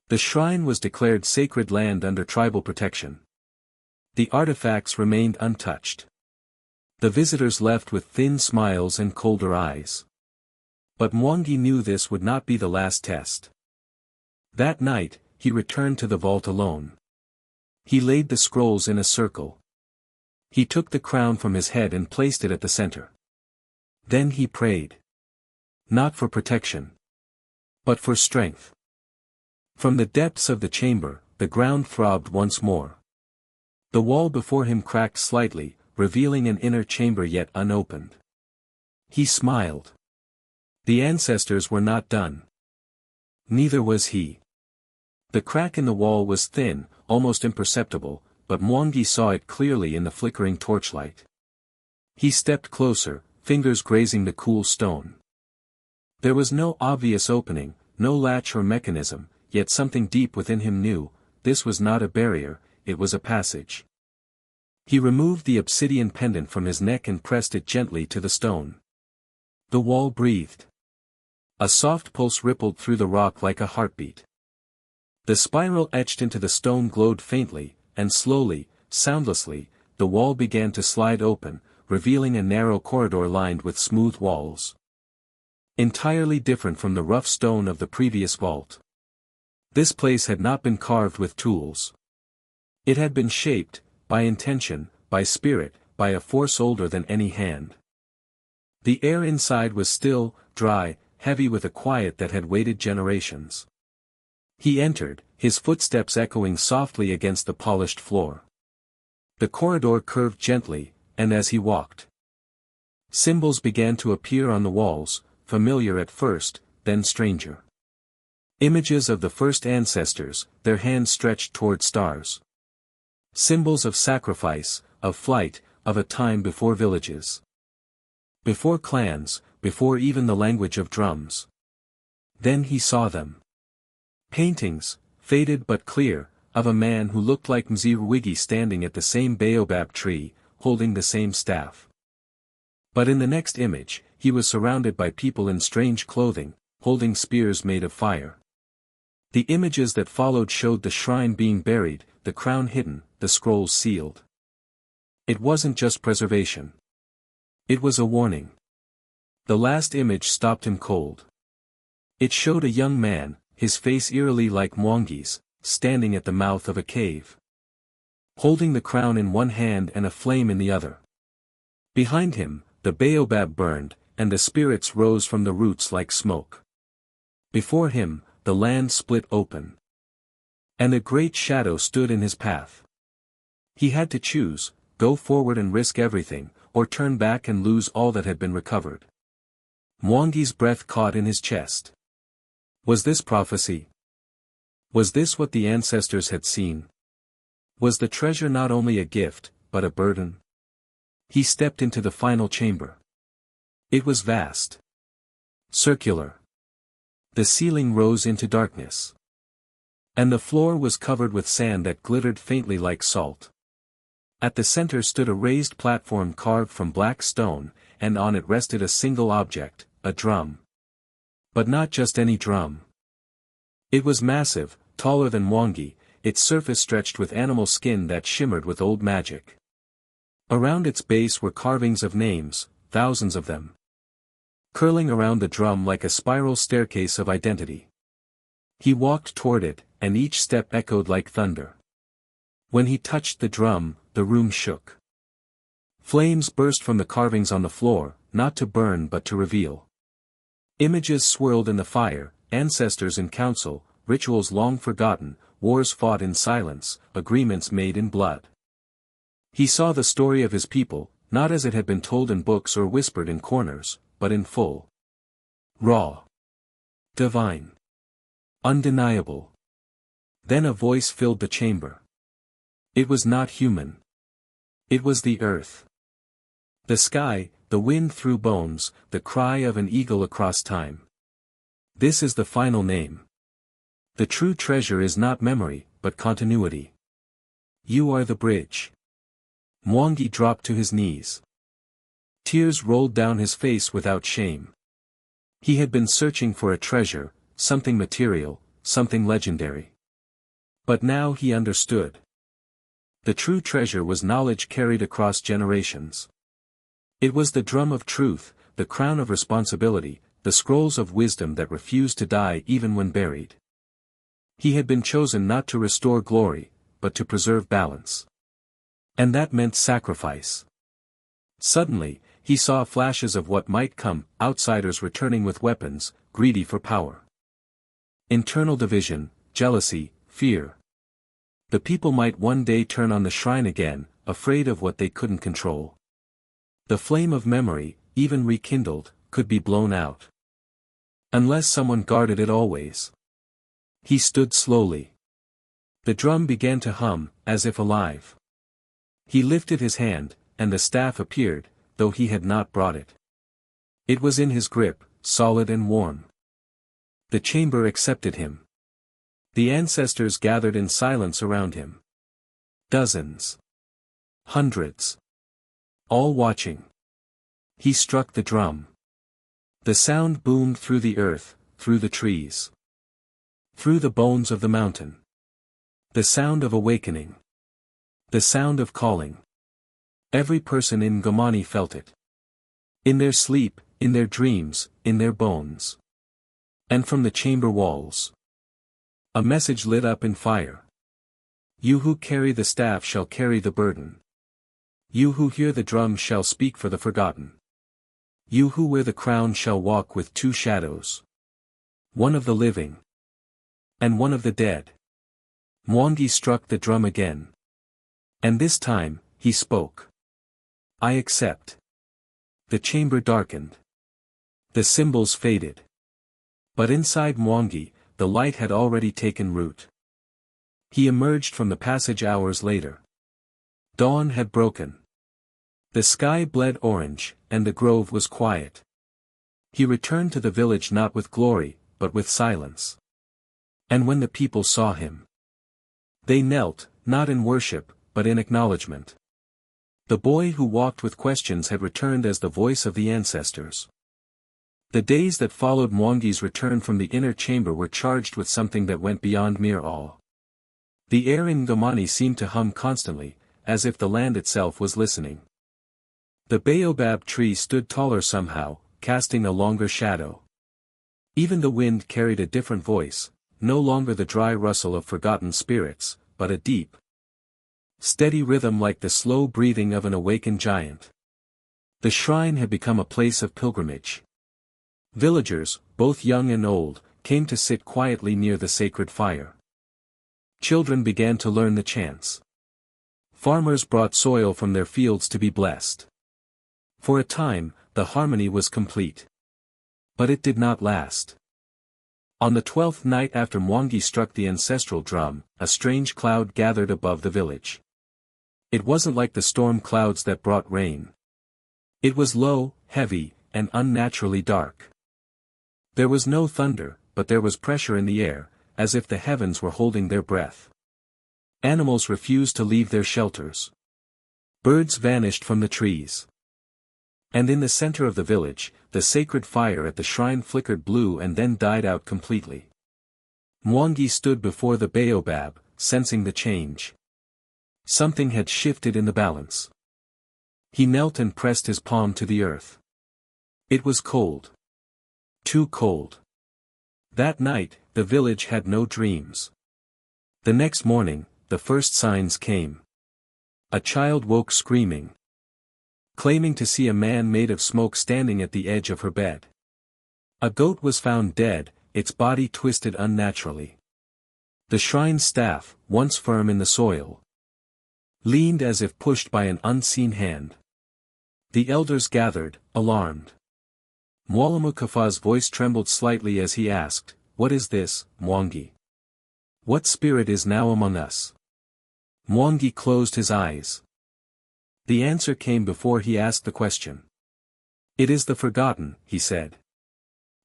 Speaker 1: The shrine was declared sacred land under tribal protection. The artifacts remained untouched. The visitors left with thin smiles and colder eyes. But Mwangi knew this would not be the last test. That night, he returned to the vault alone. He laid the scrolls in a circle. He took the crown from his head and placed it at the center. Then he prayed. Not for protection, but for strength. From the depths of the chamber, the ground throbbed once more. The wall before him cracked slightly, revealing an inner chamber yet unopened. He smiled. The ancestors were not done. Neither was he. The crack in the wall was thin, almost imperceptible, but Mwangi saw it clearly in the flickering torchlight. He stepped closer, fingers grazing the cool stone. There was no obvious opening, no latch or mechanism, yet something deep within him knew, this was not a barrier, it was a passage. He removed the obsidian pendant from his neck and pressed it gently to the stone. The wall breathed. A soft pulse rippled through the rock like a heartbeat. The spiral etched into the stone glowed faintly, and slowly, soundlessly, the wall began to slide open, revealing a narrow corridor lined with smooth walls. Entirely different from the rough stone of the previous vault. This place had not been carved with tools. It had been shaped, by intention, by spirit, by a force older than any hand. The air inside was still, dry, heavy with a quiet that had waited generations. He entered, his footsteps echoing softly against the polished floor. The corridor curved gently, and as he walked, symbols began to appear on the walls, familiar at first, then stranger. Images of the first ancestors, their hands stretched toward stars. Symbols of sacrifice, of flight, of a time before villages. Before clans, before even the language of drums. Then he saw them. Paintings, faded but clear, of a man who looked like Mwangi standing at the same baobab tree, holding the same staff. But in the next image, he was surrounded by people in strange clothing, holding spears made of fire. The images that followed showed the shrine being buried, the crown hidden, the scrolls sealed. It wasn't just preservation. It was a warning. The last image stopped him cold. It showed a young man, his face eerily like Mwangi's, standing at the mouth of a cave. holding the crown in one hand and a flame in the other. Behind him, the baobab burned, and the spirits rose from the roots like smoke. Before him, the land split open. And a great shadow stood in his path. He had to choose, go forward and risk everything, or turn back and lose all that had been recovered. Mwangi's breath caught in his chest. Was this prophecy? Was this what the ancestors had seen? Was the treasure not only a gift, but a burden? He stepped into the final chamber. It was vast. Circular. The ceiling rose into darkness. And the floor was covered with sand that glittered faintly like salt. At the center stood a raised platform carved from black stone, and on it rested a single object, a drum. But not just any drum. It was massive, taller than Mwangi, its surface stretched with animal skin that shimmered with old magic. Around its base were carvings of names, thousands of them. Curling around the drum like a spiral staircase of identity. He walked toward it, and each step echoed like thunder. When he touched the drum, the room shook. Flames burst from the carvings on the floor, not to burn but to reveal. Images swirled in the fire, ancestors in council, rituals long forgotten, wars fought in silence, agreements made in blood. He saw the story of his people, not as it had been told in books or whispered in corners, but in full. Raw. Divine. Undeniable. Then a voice filled the chamber. It was not human. It was the earth. The sky, the wind through bones, the cry of an eagle across time. This is the final name. The true treasure is not memory, but continuity. You are the bridge. Mwangi dropped to his knees. Tears rolled down his face without shame. He had been searching for a treasure, something material, something legendary. But now he understood. The true treasure was knowledge carried across generations. It was the drum of truth, the crown of responsibility, the scrolls of wisdom that refused to die even when buried. He had been chosen not to restore glory, but to preserve balance. And that meant sacrifice. Suddenly, he saw flashes of what might come, outsiders returning with weapons, greedy for power. Internal division, jealousy, fear. The people might one day turn on the shrine again, afraid of what they couldn't control. The flame of memory, even rekindled, could be blown out. Unless someone guarded it always. He stood slowly. The drum began to hum, as if alive. He lifted his hand, and the staff appeared, though he had not brought it. It was in his grip, solid and warm. The chamber accepted him. The ancestors gathered in silence around him. Dozens. Hundreds. All watching. He struck the drum. The sound boomed through the earth, through the trees. Through the bones of the mountain. The sound of awakening. The sound of calling. Every person in Ngomani felt it. In their sleep, in their dreams, in their bones. And from the chamber walls. A message lit up in fire. You who carry the staff shall carry the burden. You who hear the drum shall speak for the forgotten. You who wear the crown shall walk with two shadows. One of the living. And one of the dead. Mwangi struck the drum again. And this time, he spoke. I accept. The chamber darkened. The symbols faded. But inside Mwangi, the light had already taken root. He emerged from the passage hours later. Dawn had broken. The sky bled orange, and the grove was quiet. He returned to the village not with glory, but with silence. And when the people saw him, they knelt, not in worship, but in acknowledgement. The boy who walked with questions had returned as the voice of the ancestors. The days that followed Mwangi's return from the inner chamber were charged with something that went beyond mere awe. The air in Ngomani seemed to hum constantly, as if the land itself was listening. The baobab tree stood taller somehow, casting a longer shadow. Even the wind carried a different voice, no longer the dry rustle of forgotten spirits, but a deep, Steady rhythm like the slow breathing of an awakened giant. The shrine had become a place of pilgrimage. Villagers, both young and old, came to sit quietly near the sacred fire. Children began to learn the chants. Farmers brought soil from their fields to be blessed. For a time, the harmony was complete. But it did not last. On the 12th night after Mwangi struck the ancestral drum, a strange cloud gathered above the village. It wasn't like the storm clouds that brought rain. It was low, heavy, and unnaturally dark. There was no thunder, but there was pressure in the air, as if the heavens were holding their breath. Animals refused to leave their shelters. Birds vanished from the trees. And in the center of the village, the sacred fire at the shrine flickered blue and then died out completely. Mwangi stood before the baobab, sensing the change. Something had shifted in the balance. He knelt and pressed his palm to the earth. It was cold. Too cold. That night, the village had no dreams. The next morning, the first signs came. A child woke screaming, claiming to see a man made of smoke standing at the edge of her bed. A goat was found dead, its body twisted unnaturally. The shrine staff, once firm in the soil, leaned as if pushed by an unseen hand. The elders gathered, alarmed. Mwalamukafa's voice trembled slightly as he asked, "What is this, Mwangi? What spirit is now among us?" Mwangi closed his eyes. The answer came before he asked the question. "It is the forgotten," he said.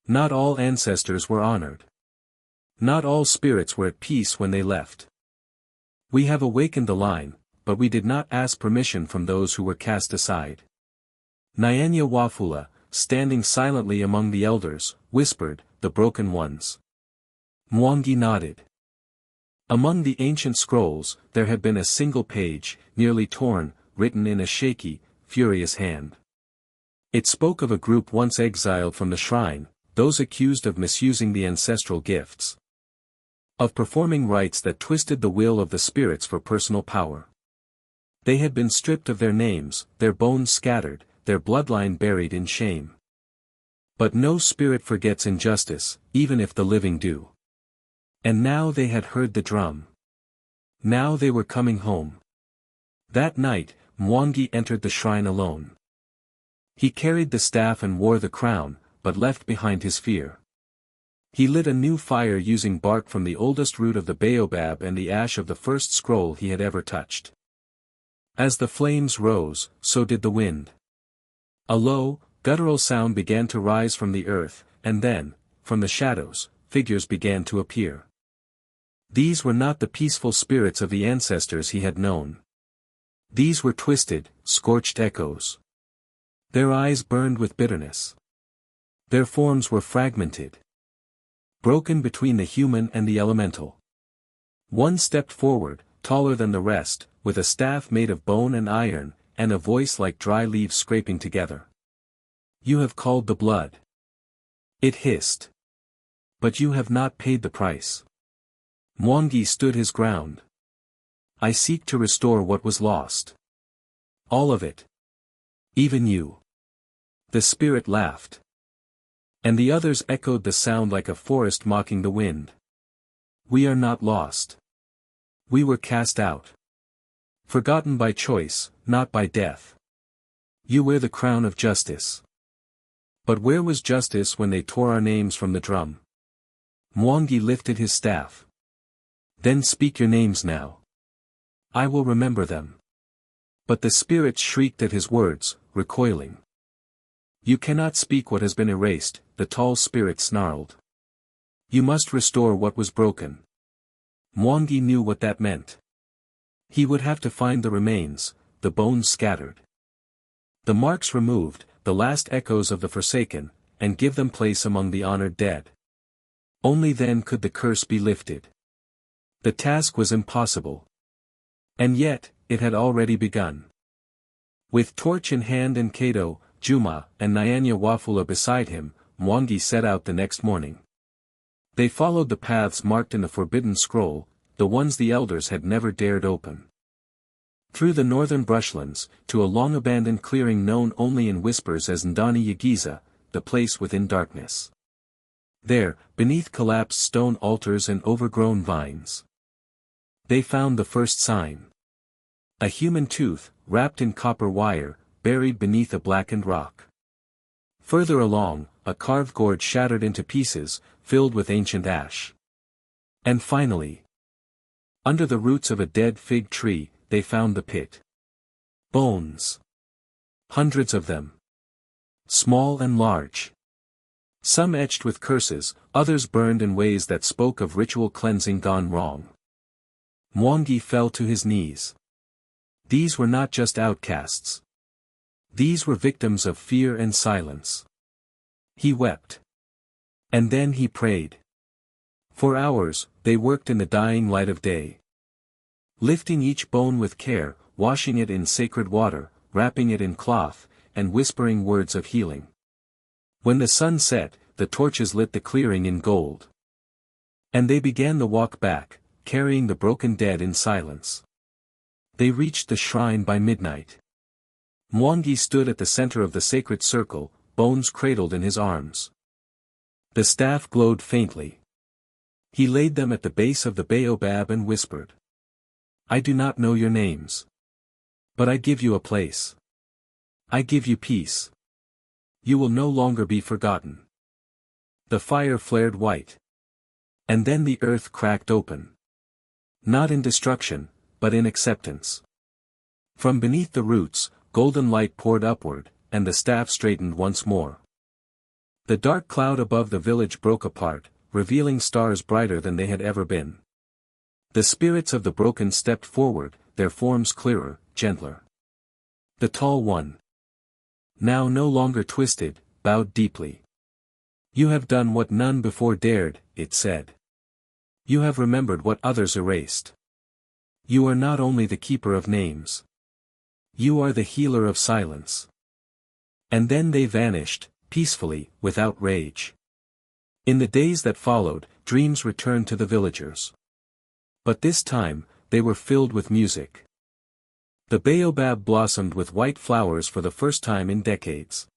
Speaker 1: Not all ancestors were honored. Not all spirits were at peace when they left. We have awakened the line, but we did not ask permission from those who were cast aside. Nyanya Wafula, standing silently among the elders, whispered, "The broken ones." Mwangi nodded. Among the ancient scrolls, there had been a single page, nearly torn, written in a shaky, furious hand. It spoke of a group once exiled from the shrine, those accused of misusing the ancestral gifts. Of performing rites that twisted the will of the spirits for personal power. They had been stripped of their names, their bones scattered, their bloodline buried in shame. But no spirit forgets injustice, even if the living do. And now they had heard the drum. Now they were coming home. That night, Mwangi entered the shrine alone. He carried the staff and wore the crown, but left behind his fear. He lit a new fire using bark from the oldest root of the baobab and the ash of the first scroll he had ever touched. As the flames rose, so did the wind. A low, guttural sound began to rise from the earth, and then, from the shadows, figures began to appear. These were not the peaceful spirits of the ancestors he had known. These were twisted, scorched echoes. Their eyes burned with bitterness. Their forms were fragmented, broken between the human and the elemental. One stepped forward, taller than the rest, with a staff made of bone and iron, and a voice like dry leaves scraping together. "You have called the blood," it hissed. "But you have not paid the price." Mwangi stood his ground. "I seek to restore what was lost. All of it. Even you." The spirit laughed. And the others echoed the sound like a forest mocking the wind. "We are not lost. We were cast out. Forgotten by choice, not by death. You wear the crown of justice." But where was justice when they tore our names from the drum? Mwangi lifted his staff. "Then speak your names now. I will remember them." But the spirits shrieked at his words, recoiling. "You cannot speak what has been erased," the tall spirit snarled. "You must restore what was broken." Mwangi knew what that meant. He would have to find the remains, the bones scattered, the marks removed, the last echoes of the forsaken, and give them place among the honored dead. Only then could the curse be lifted. The task was impossible. And yet, it had already begun. With torch in hand and Kato, Juma, and Nyanya Wafula beside him, Mwangi set out the next morning. They followed the paths marked in the forbidden scroll, the ones the elders had never dared open. Through the northern brushlands, to a long-abandoned clearing known only in whispers as Ndani Yagiza, the place within darkness. There, beneath collapsed stone altars and overgrown vines, they found the first sign. A human tooth, wrapped in copper wire, buried beneath a blackened rock. Further along, a carved gourd shattered into pieces, filled with ancient ash. And finally, under the roots of a dead fig tree, they found the pit. Bones. Hundreds of them. Small and large. Some etched with curses, others burned in ways that spoke of ritual cleansing gone wrong. Mwangi fell to his knees. These were not just outcasts. These were victims of fear and silence. He wept. And then he prayed. For hours, they worked in the dying light of day. Lifting each bone with care, washing it in sacred water, wrapping it in cloth, and whispering words of healing. When the sun set, the torches lit the clearing in gold. And they began the walk back, carrying the broken dead in silence. They reached the shrine by midnight. Mwangi stood at the center of the sacred circle, bones cradled in his arms. The staff glowed faintly. He laid them at the base of the baobab and whispered. I do not know your names. But I give you a place. I give you peace. You will no longer be forgotten. The fire flared white. And then the earth cracked open. Not in destruction, but in acceptance. From beneath the roots, golden light poured upward, and the staff straightened once more. The dark cloud above the village broke apart, revealing stars brighter than they had ever been. The spirits of the broken stepped forward, their forms clearer, gentler. The tall one, now no longer twisted, bowed deeply. You have done what none before dared, it said. You have remembered what others erased. You are not only the keeper of names. You are the healer of silence. And then they vanished, peacefully, without rage. In the days that followed, dreams returned to the villagers. But this time, they were filled with music. The baobab blossomed with white flowers for the first time in decades.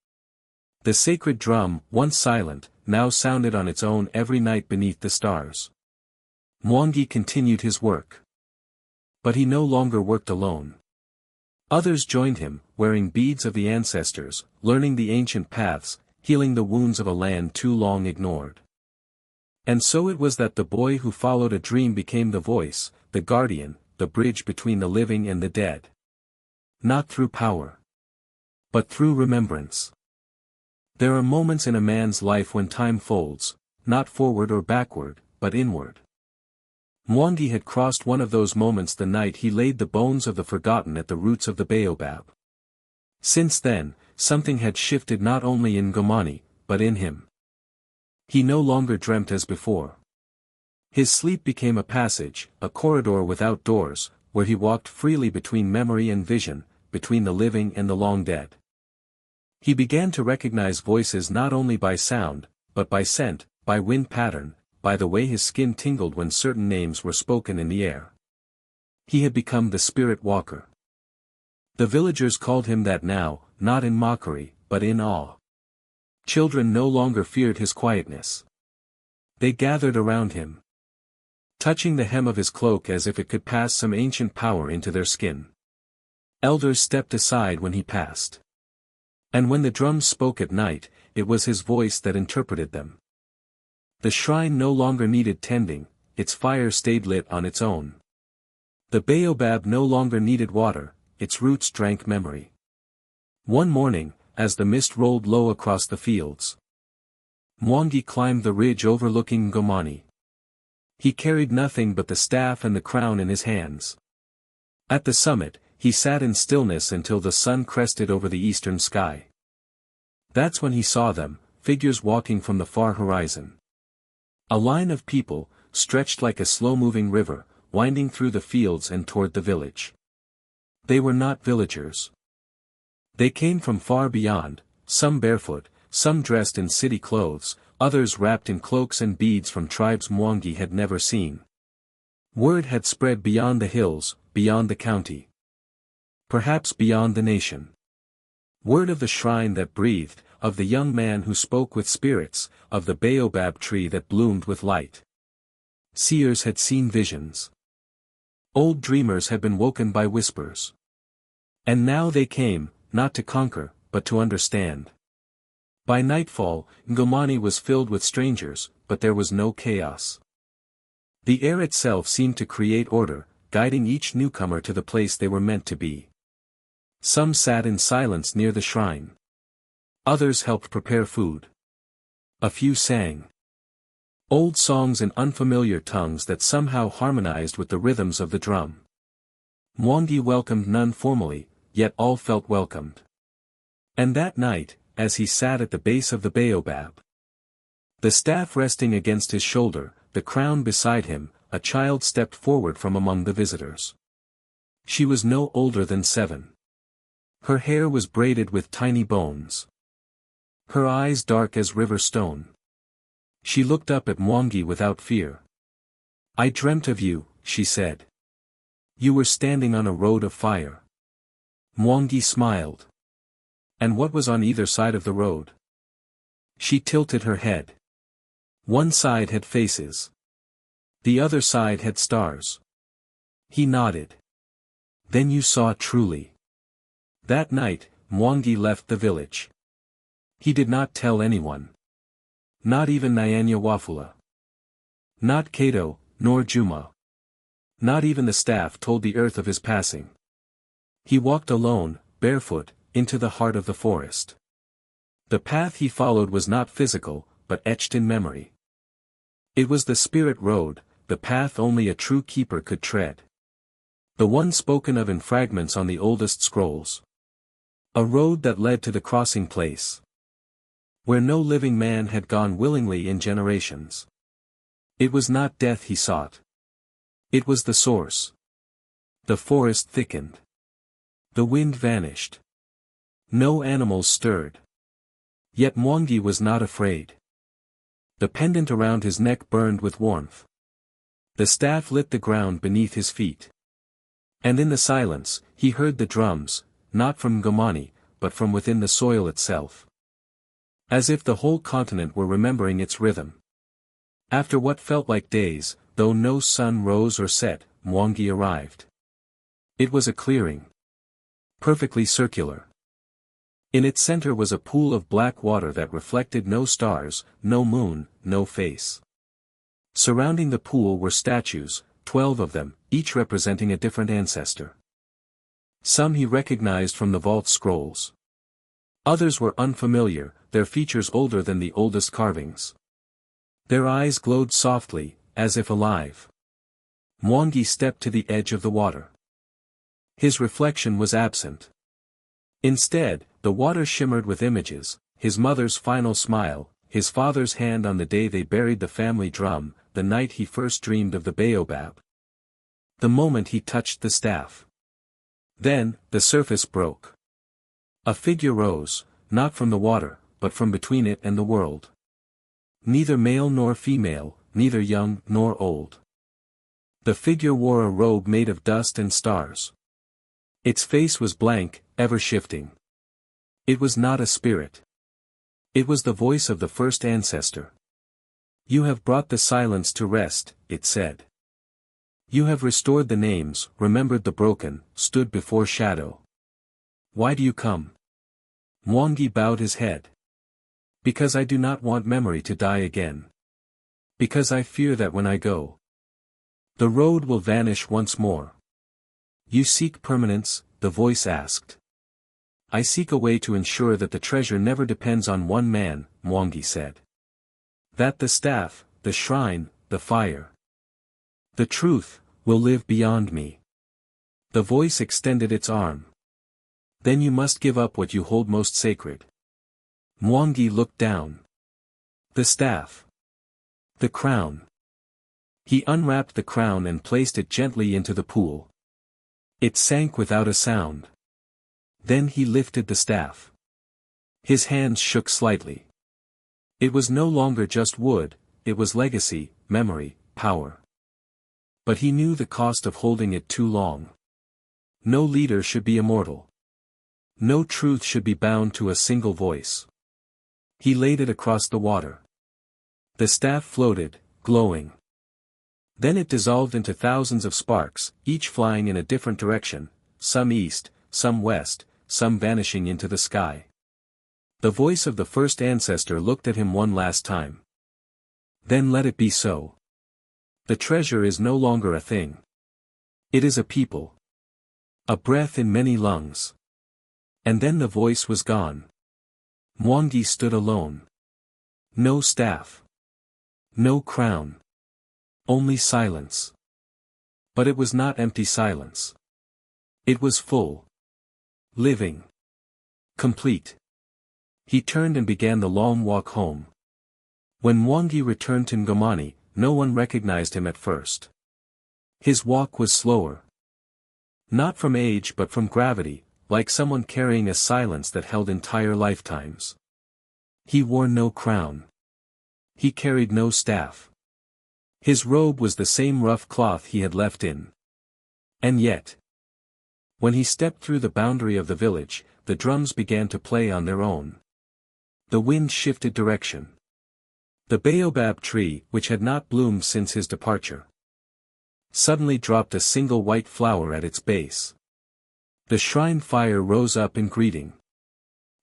Speaker 1: The sacred drum, once silent, now sounded on its own every night beneath the stars. Mwangi continued his work. But he no longer worked alone. Others joined him, wearing beads of the ancestors, learning the ancient paths, healing the wounds of a land too long ignored. And so it was that the boy who followed a dream became the voice, the guardian, the bridge between the living and the dead. Not through power, but through remembrance. There are moments in a man's life when time folds, not forward or backward, but inward. Mwangi had crossed one of those moments the night he laid the bones of the forgotten at the roots of the baobab. Since then, something had shifted not only in Ngomani, but in him. He no longer dreamt as before. His sleep became a passage, a corridor without doors, where he walked freely between memory and vision, between the living and the long dead. He began to recognize voices not only by sound, but by scent, by wind pattern, by the way his skin tingled when certain names were spoken in the air. He had become the spirit walker. The villagers called him that now, not in mockery, but in awe. Children no longer feared his quietness. They gathered around him, touching the hem of his cloak as if it could pass some ancient power into their skin. Elders stepped aside when he passed. And when the drums spoke at night, it was his voice that interpreted them. The shrine no longer needed tending, its fire stayed lit on its own. The baobab no longer needed water, its roots drank memory. One morning, as the mist rolled low across the fields, Mwangi climbed the ridge overlooking Ngomani. He carried nothing but the staff and the crown in his hands. At the summit, he sat in stillness until the sun crested over the eastern sky. That's when he saw them, figures walking from the far horizon. A line of people, stretched like a slow-moving river, winding through the fields and toward the village. They were not villagers. They came from far beyond, some barefoot, some dressed in city clothes, others wrapped in cloaks and beads from tribes Mwangi had never seen. Word had spread beyond the hills, beyond the county. Perhaps beyond the nation. Word of the shrine that breathed, of the young man who spoke with spirits, of the baobab tree that bloomed with light. Seers had seen visions. Old dreamers had been woken by whispers. And now they came, not to conquer, but to understand. By nightfall, Ngomani was filled with strangers, but there was no chaos. The air itself seemed to create order, guiding each newcomer to the place they were meant to be. Some sat in silence near the shrine. Others helped prepare food. A few sang old songs in unfamiliar tongues that somehow harmonized with the rhythms of the drum. Mwangi welcomed none formally, yet all felt welcomed. And that night, as he sat at the base of the baobab, the staff resting against his shoulder, the crown beside him, a child stepped forward from among the visitors. She was no older than 7. Her hair was braided with tiny bones. Her eyes dark as river stone. She looked up at Mwangi without fear. "I dreamt of you," she said. "You were standing on a road of fire." Mwangi smiled. "And what was on either side of the road?" She tilted her head. One side had faces. The other side had stars. He nodded. "Then you saw truly." That night, Mwangi left the village. He did not tell anyone. Not even Nyanya Wafula. Not Kato, nor Juma. Not even the staff told the earth of his passing. He walked alone, barefoot, into the heart of the forest. The path he followed was not physical, but etched in memory. It was the spirit road, the path only a true keeper could tread. The one spoken of in fragments on the oldest scrolls. A road that led to the crossing place, where no living man had gone willingly in generations. It was not death he sought. It was the source. The forest thickened. The wind vanished. No animals stirred. Yet Mwangi was not afraid. The pendant around his neck burned with warmth. The staff lit the ground beneath his feet. And in the silence, he heard the drums, not from Ngomani, but from within the soil itself. As if the whole continent were remembering its rhythm. After what felt like days, though no sun rose or set, Mwangi arrived. It was a clearing. Perfectly circular. In its center was a pool of black water that reflected no stars, no moon, no face. Surrounding the pool were statues, 12 of them, each representing a different ancestor. Some he recognized from the vault scrolls. Others were unfamiliar, their features older than the oldest carvings. Their eyes glowed softly, as if alive. Mwangi stepped to the edge of the water. His reflection was absent. Instead, the water shimmered with images, his mother's final smile, his father's hand on the day they buried the family drum, the night he first dreamed of the baobab. The moment he touched the staff. Then, the surface broke. A figure rose, not from the water, but from between it and the world. Neither male nor female, neither young nor old. The figure wore a robe made of dust and stars. Its face was blank, ever shifting. It was not a spirit. It was the voice of the first ancestor. "You have brought the silence to rest," it said. "You have restored the names, remembered the broken, stood before shadow. Why do you come?" Mwangi bowed his head. "Because I do not want memory to die again. Because I fear that when I go, the road will vanish once more." "You seek permanence?" the voice asked. "I seek a way to ensure that the treasure never depends on one man," Mwangi said. "That the staff, the shrine, the fire, the truth, will live beyond me." The voice extended its arm. "Then you must give up what you hold most sacred." Mwangi looked down. The staff. The crown. He unwrapped the crown and placed it gently into the pool. It sank without a sound. Then he lifted the staff. His hands shook slightly. It was no longer just wood, it was legacy, memory, power. But he knew the cost of holding it too long. No leader should be immortal. No truth should be bound to a single voice. He laid it across the water. The staff floated, glowing. Then it dissolved into thousands of sparks, each flying in a different direction, some east, some west, some vanishing into the sky. The voice of the first ancestor looked at him one last time. Then let it be so. The treasure is no longer a thing. It is a people. A breath in many lungs. And then the voice was gone. Mwangi stood alone. No staff. No crown. Only silence. But it was not empty silence. It was full. Living. Complete. He turned and began the long walk home. When Mwangi returned to Ngomani, no one recognized him at first. His walk was slower. Not from age but from gravity, like someone carrying a silence that held entire lifetimes. He wore no crown. He carried no staff. His robe was the same rough cloth he had left in. And yet, when he stepped through the boundary of the village, the drums began to play on their own. The wind shifted direction. The baobab tree, which had not bloomed since his departure, suddenly dropped a single white flower at its base. The shrine fire rose up in greeting.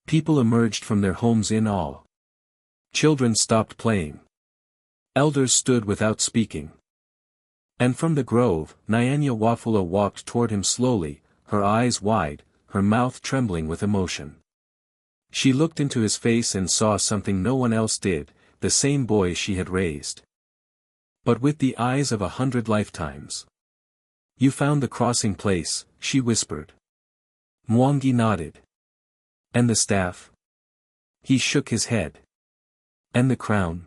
Speaker 1: People emerged from their homes in awe. Children stopped playing. Elders stood without speaking. And from the grove, Nyanya Wafula walked toward him slowly, her eyes wide, her mouth trembling with emotion. She looked into his face and saw something no one else did, the same boy she had raised. But with the eyes of 100 lifetimes. You found the crossing place, she whispered. Mwangi nodded. And the staff? He shook his head. And the crown?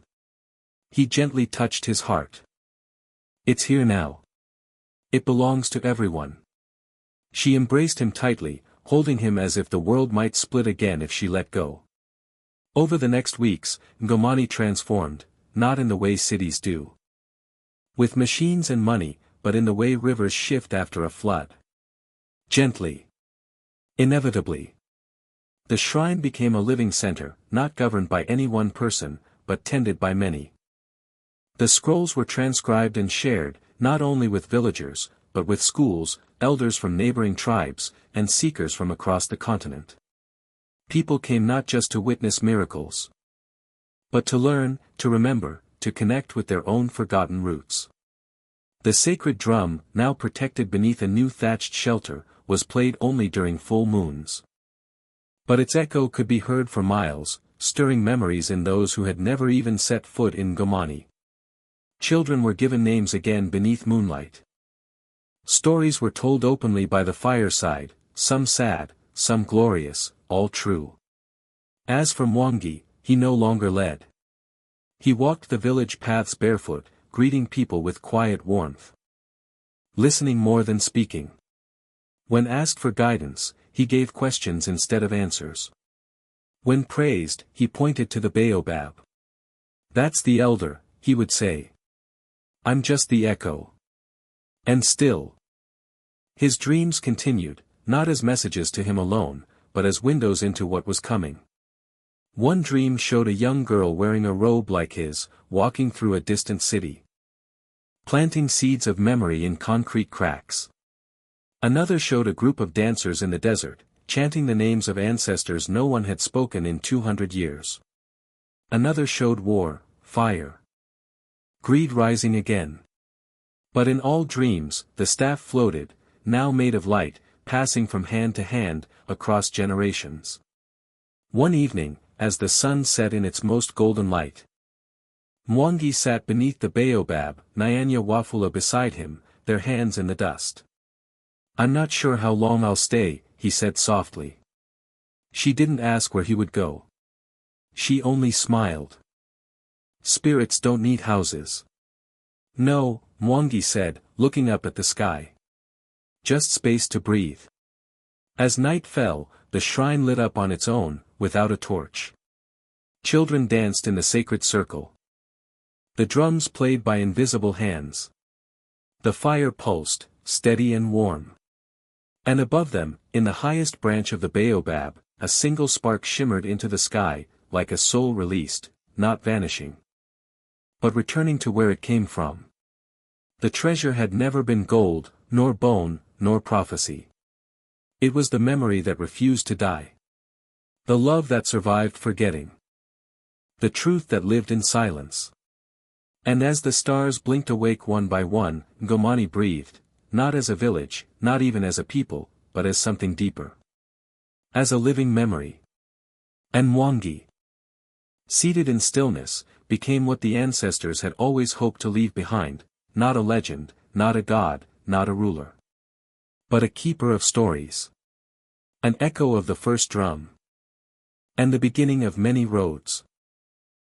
Speaker 1: He gently touched his heart. It's here now. It belongs to everyone. She embraced him tightly, holding him as if the world might split again if she let go. Over the next weeks, Ngomani transformed, not in the way cities do. With machines and money, but in the way rivers shift after a flood. Gently. Inevitably. The shrine became a living center, not governed by any one person, but tended by many. The scrolls were transcribed and shared, not only with villagers, but with schools, elders from neighboring tribes, and seekers from across the continent. People came not just to witness miracles, but to learn, to remember, to connect with their own forgotten roots. The sacred drum, now protected beneath a new thatched shelter, was played only during full moons. But its echo could be heard for miles, stirring memories in those who had never even set foot in Ngomani. Children were given names again beneath moonlight. Stories were told openly by the fireside, some sad, some glorious, all true. As for Mwangi, he no longer led. He walked the village paths barefoot, greeting people with quiet warmth. Listening more than speaking. When asked for guidance, he gave questions instead of answers. When praised, he pointed to the baobab. That's the elder, he would say. I'm just the echo. And still. His dreams continued, not as messages to him alone, but as windows into what was coming. One dream showed a young girl wearing a robe like his, walking through a distant city, planting seeds of memory in concrete cracks. Another showed a group of dancers in the desert, chanting the names of ancestors no one had spoken in 200 years. Another showed war, fire, greed rising again. But in all dreams, the staff floated, now made of light, passing from hand to hand, across generations. One evening, as the sun set in its most golden light, Mwangi sat beneath the baobab, Nyanya Wafula beside him, their hands in the dust. I'm not sure how long I'll stay, he said softly. She didn't ask where he would go. She only smiled. Spirits don't need houses. No, Mwangi said, looking up at the sky. Just space to breathe. As night fell, the shrine lit up on its own, without a torch. Children danced in the sacred circle. The drums played by invisible hands. The fire pulsed, steady and warm. And above them, in the highest branch of the baobab, a single spark shimmered into the sky, like a soul released, not vanishing, but returning to where it came from. The treasure had never been gold, nor bone, nor prophecy. It was the memory that refused to die. The love that survived forgetting. The truth that lived in silence. And as the stars blinked awake one by one, Ngomani breathed, not as a village, not even as a people, but as something deeper. As a living memory. And Mwangi, seated in stillness, became what the ancestors had always hoped to leave behind, not a legend, not a god, not a ruler, but a keeper of stories. An echo of the first drum. And the beginning of many roads.